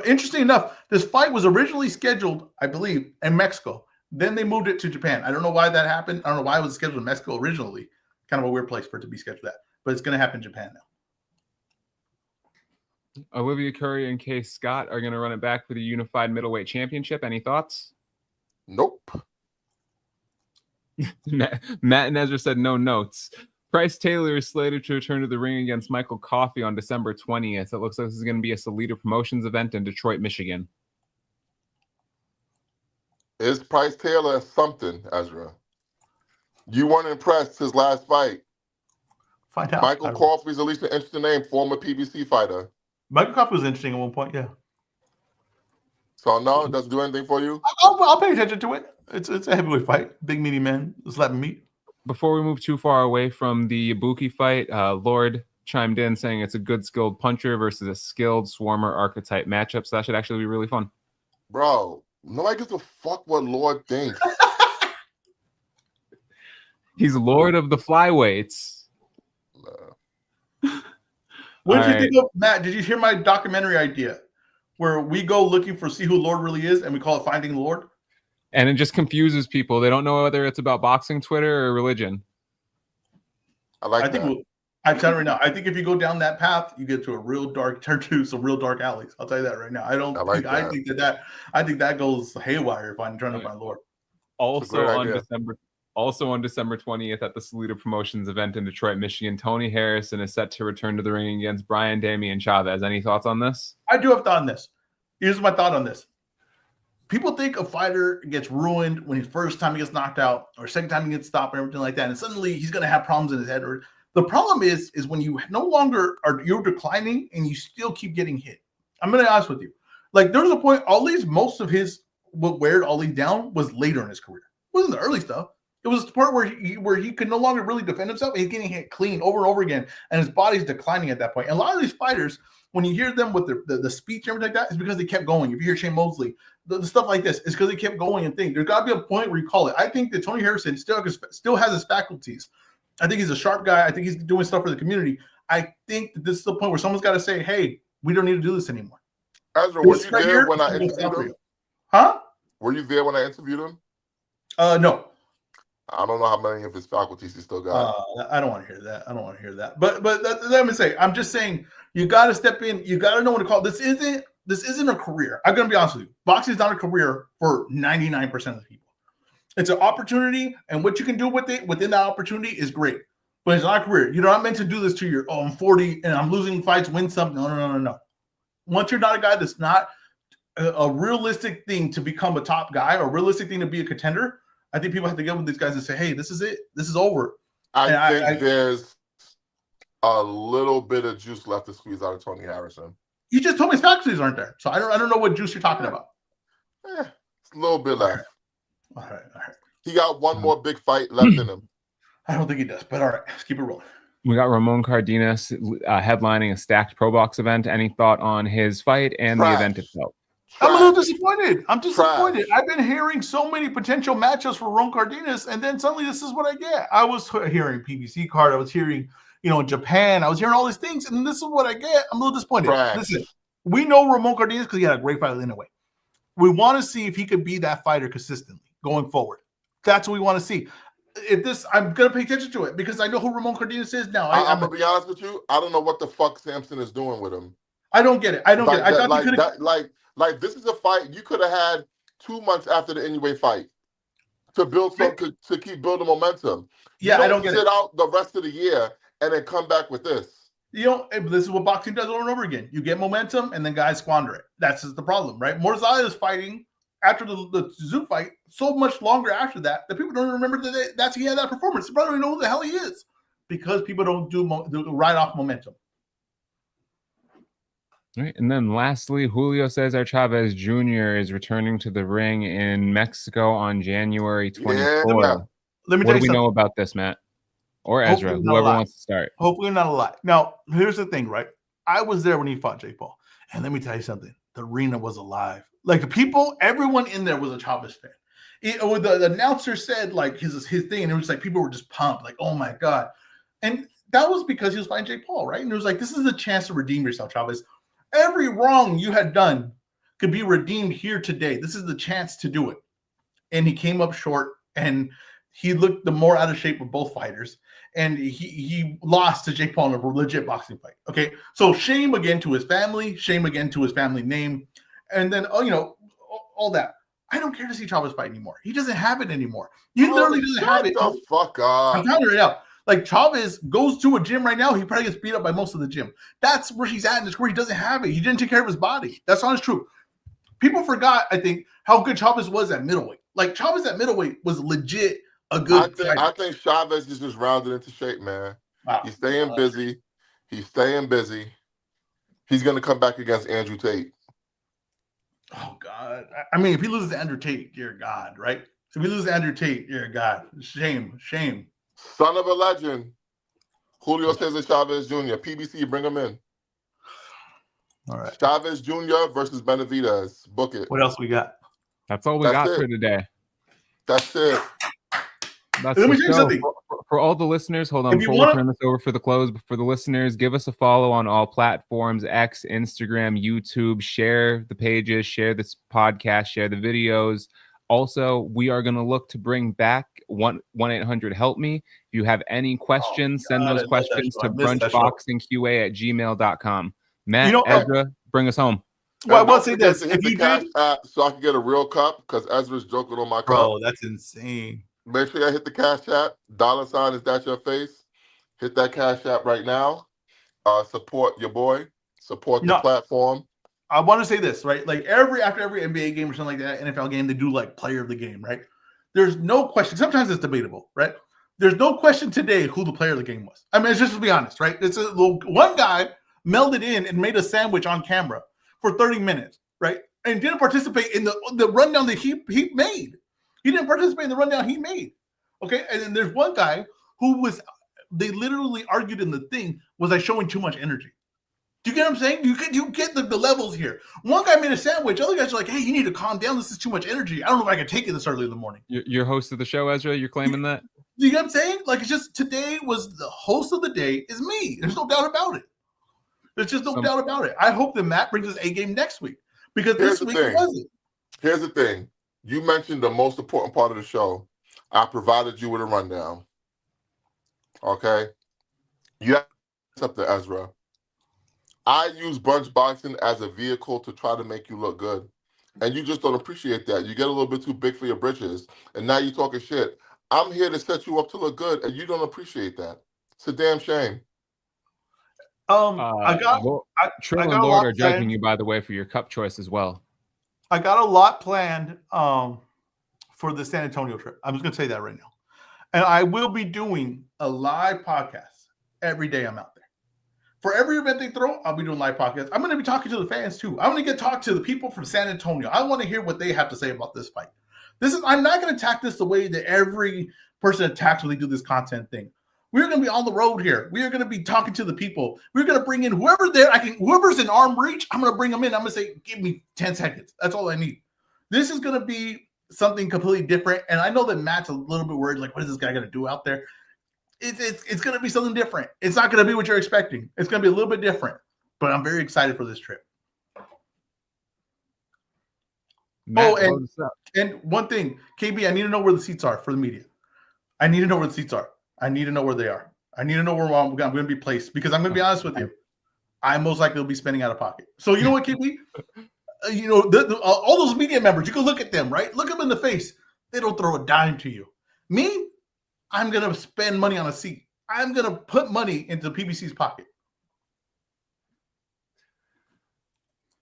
Interesting enough, this fight was originally scheduled, I believe, in Mexico. Then they moved it to Japan. I don't know why that happened. I don't know why it was scheduled in Mexico originally. Kind of a weird place for it to be scheduled at. But it's going to happen in Japan now. Olivia Curry and Kay Scott are going to run it back for the Unified Middleweight Championship. Any thoughts? Nope. Matt and Ezra said no notes. Bryce Taylor is slated to return to the ring against Michael Coffey on December 20th. It looks like this is going to be a Salida Promotions event in Detroit, Michigan. Is Bryce Taylor something, Ezra? You weren't impressed his last fight. Find out. Michael Coffey's at least an interesting name, former PBC fighter. Michael Coffey was interesting at one point, yeah. So no, it doesn't do anything for you? I'll pay attention to it. It's a heavyweight fight. Big meaty man, slapping meat. Before we move too far away from the Ibuki fight, Lord chimed in saying it's a good skilled puncher versus a skilled swarmer archetype matchup. So that should actually be really fun. Bro, nobody gives a fuck what Lord thinks. He's Lord of the flyweights. What did you think of, Matt? Did you hear my documentary idea where we go looking for see who Lord really is and we call it Finding Lord? And it just confuses people. They don't know whether it's about boxing, Twitter, or religion. I think I'm telling you right now, I think if you go down that path, you get to a real dark, turn to some real dark alleys. I'll tell you that right now. I think that goes haywire if I'm trying to find Lord. Also on December 20th at the Salida Promotions event in Detroit, Michigan, Tony Harrison is set to return to the ring against Brian Damian Chavez. Any thoughts on this? I do have thought on this. Here's my thought on this. People think a fighter gets ruined when his first time he gets knocked out or second time he gets stopped and everything like that, and suddenly he's going to have problems in his head. Or the problem is when you no longer you're declining and you still keep getting hit. I'm going to be honest with you. Like there was a point, most of his what weared Ali down was later in his career. It wasn't the early stuff. It was the part where he could no longer really defend himself. He's getting hit clean over and over again, and his body's declining at that point. And a lot of these fighters, when you hear them with the speech and everything like that, it's because they kept going. If you hear Shane Mosley, the stuff like this, it's because they kept going and think. There's got to be a point where you call it. I think that Tony Harrison still has his faculties. I think he's a sharp guy. I think he's doing stuff for the community. I think that this is the point where someone's got to say, hey, we don't need to do this anymore. Ezra, were you there when I interviewed him? Huh? Were you there when I interviewed him? No. I don't know how many of his faculties he still got. I don't want to hear that. But let me say, I'm just saying, you got to step in. You got to know when to call. This isn't a career. I'm going to be honest with you. Boxing is not a career for 99% of the people. It's an opportunity, and what you can do with it within that opportunity is great. But it's not a career. You're not meant to do this to your, I'm 40 and I'm losing fights, win something. No. Once you're not a guy that's not a realistic thing to become a top guy or a realistic thing to be a contender, I think people have to get with these guys and say, hey, this is it. This is over. I think there's a little bit of juice left to squeeze out of Tony Harrison. You just told me his faculties aren't there. So I don't know what juice you're talking about. It's a little bit left. All right. He got one more big fight left in him. I don't think he does, but all right, let's keep it rolling. We got Ramon Cardenas headlining a stacked Pro Box event. Any thought on his fight and the event itself? I'm a little disappointed. I'm disappointed. I've been hearing so many potential matchups for Ramon Cardenas, and then suddenly this is what I get. I was hearing PBC card. I was hearing, Japan. I was hearing all these things, and this is what I get. I'm a little disappointed. Listen, we know Ramon Cardenas because he had a great fight anyway. We want to see if he could be that fighter consistently going forward. That's what we want to see. I'm going to pay attention to it because I know who Ramon Cardenas is now. I'm going to be honest with you. I don't know what the fuck Samson is doing with him. I don't get it. I thought he could have... this is a fight you could have had 2 months after the Inoue fight to build to keep building momentum. Yeah, I don't get it. Sit out the rest of the year and then come back with this. This is what boxing does over and over again. You get momentum and then guys squander it. That's just the problem, right? Morzada is fighting after the Zoo fight so much longer after that people don't remember that he had that performance. They probably don't know who the hell he is because people don't do ride off momentum. All right, and then lastly, Julio Cesar Chavez Jr. is returning to the ring in Mexico on January 24th. Yeah. Let me what do we know about this, Matt? Or Ezra, whoever wants to start. Hopefully not a lot. Now, here's the thing, right? I was there when he fought Jake Paul. And let me tell you something. The arena was alive. Like the people, everyone in there was a Chavez fan. The announcer said like his thing, and it was like people were just pumped, like, oh my God. And that was because he was fighting Jake Paul, right? And it was like, this is the chance to redeem yourself, Chavez. Every wrong you had done could be redeemed here today. This is the chance to do it. And he came up short, and he looked the more out of shape of both fighters. And he lost to Jake Paul in a legit boxing fight. Okay, so shame again to his family, shame again to his family name, and then all that. I don't care to see Chavez fight anymore. He doesn't have it anymore. He literally doesn't have it. Shut the fuck up. I'm telling you right now. Like Chavez goes to a gym right now, he probably gets beat up by most of the gym. That's where he's at in his career. He doesn't have it. He didn't take care of his body. That's honest truth. People forgot, I think, how good Chavez was at middleweight. Like Chavez at middleweight was legit a good fighter. I think Chavez is just rounded into shape, man. Wow. He's staying busy. He's going to come back against Andrew Tate. Oh, God. I mean, if he loses to Andrew Tate, you're God, right? If he loses to Andrew Tate, you're God. Shame. Son of a legend. Julio Cesar Chavez Jr. PBC, bring him in. All right. Chavez Jr. versus Benavidez. Book it. What else we got? That's all we got for today. That's it. Let me tell you something. For all the listeners, hold on before we turn this over for the close. For the listeners, give us a follow on all platforms: X, Instagram, YouTube. Share the pages, share this podcast, share the videos. Also, we are going to look to bring back 1-800-HELP-ME. If you have any questions, send those questions to brunchboxingqa@gmail.com. Matt, Ezra, bring us home. Well, I will say this. If you did, so I can get a real cup, because Ezra's joking on my cup. Bro, that's insane. Make sure you hit the Cash App. $, is that your face? Hit that Cash App right now. Support your boy. Support the platform. I want to say this, right? Like after every NBA game or something like that, NFL game, they do like player of the game, right? There's no question. Sometimes it's debatable, right? There's no question today who the player of the game was. I mean, it's just to be honest, right? It's one guy melded in and made a sandwich on camera for 30 minutes, right? And didn't participate in the rundown that he made. He didn't participate in the rundown he made. Okay, and then there's one guy who they literally argued in the thing, was I showing too much energy? Do you get what I'm saying? You get the levels here. One guy made a sandwich. Other guys are like, hey, you need to calm down. This is too much energy. I don't know if I can take it this early in the morning. You're host of the show, Ezra? You're claiming that? Do you get what I'm saying? Like, it's just today was the host of the day is me. There's no doubt about it. There's just no doubt about it. I hope that Matt brings his A game next week because this week it wasn't. Here's the thing. You mentioned the most important part of the show. I provided you with a rundown. Okay? You have to up to Ezra. I use brunch boxing as a vehicle to try to make you look good. And you just don't appreciate that. You get a little bit too big for your britches. And now you're talking shit. I'm here to set you up to look good, and you don't appreciate that. It's a damn shame. Trill and Lord are judging you, by the way, for your cup choice as well. I got a lot planned for the San Antonio trip. I'm just going to say that right now. And I will be doing a live podcast every day I'm out there. For every event they throw, I'll be doing live podcasts. I'm going to be talking to the fans too. I'm going to talk to the people from San Antonio. I want to hear what they have to say about this fight. I'm not going to attack this the way that every person attacks when they do this content thing. We're going to be on the road here. We are going to be talking to the people. We're going to bring in whoever's in arm reach. I'm going to bring them in. I'm going to say, give me 10 seconds. That's all I need. This is going to be something completely different. And I know that Matt's a little bit worried, like, what is this guy going to do out there? It's going to be something different. It's not going to be what you're expecting. It's going to be a little bit different. But I'm very excited for this trip. Matt, and one thing, KB, I need to know where the seats are for the media. I need to know where the seats are. I need to know where they are. I need to know where I'm going to be placed because I'm going to be honest with you. I most likely will be spending out of pocket. So you know what, KB? All those media members, you can look at them, right? Look them in the face. They don't throw a dime to you. Me, I'm going to spend money on a seat. I'm going to put money into PBC's pocket.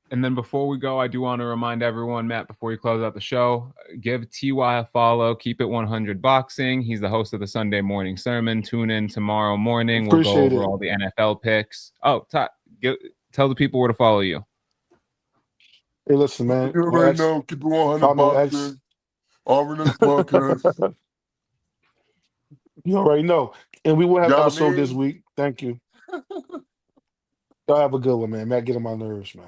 And then before we go, I do want to remind everyone, Matt, before you close out the show, give TY a follow. Keep it 100 Boxing. He's the host of the Sunday Morning Sermon. Tune in tomorrow morning. We'll go over all the NFL picks. Oh, tell the people where to follow you. Hey, listen, man. You already know. Keep it 100 Boxing. Already podcast. You already know. And we will have an episode this week. Thank you. Y'all have a good one, man. Matt, get on my nerves, man.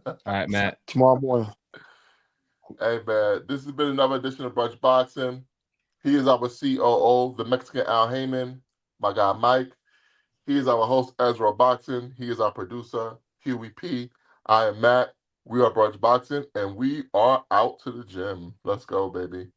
All right, Matt. Tomorrow morning. Hey, man. This has been another edition of Brunch Boxing. He is our COO, the Mexican Al Heyman, my guy Mike. He is our host, EzRaw Boxing. He is our producer, Huey P. I am Matt. We are Brunch Boxing, and we are out to the gym. Let's go, baby.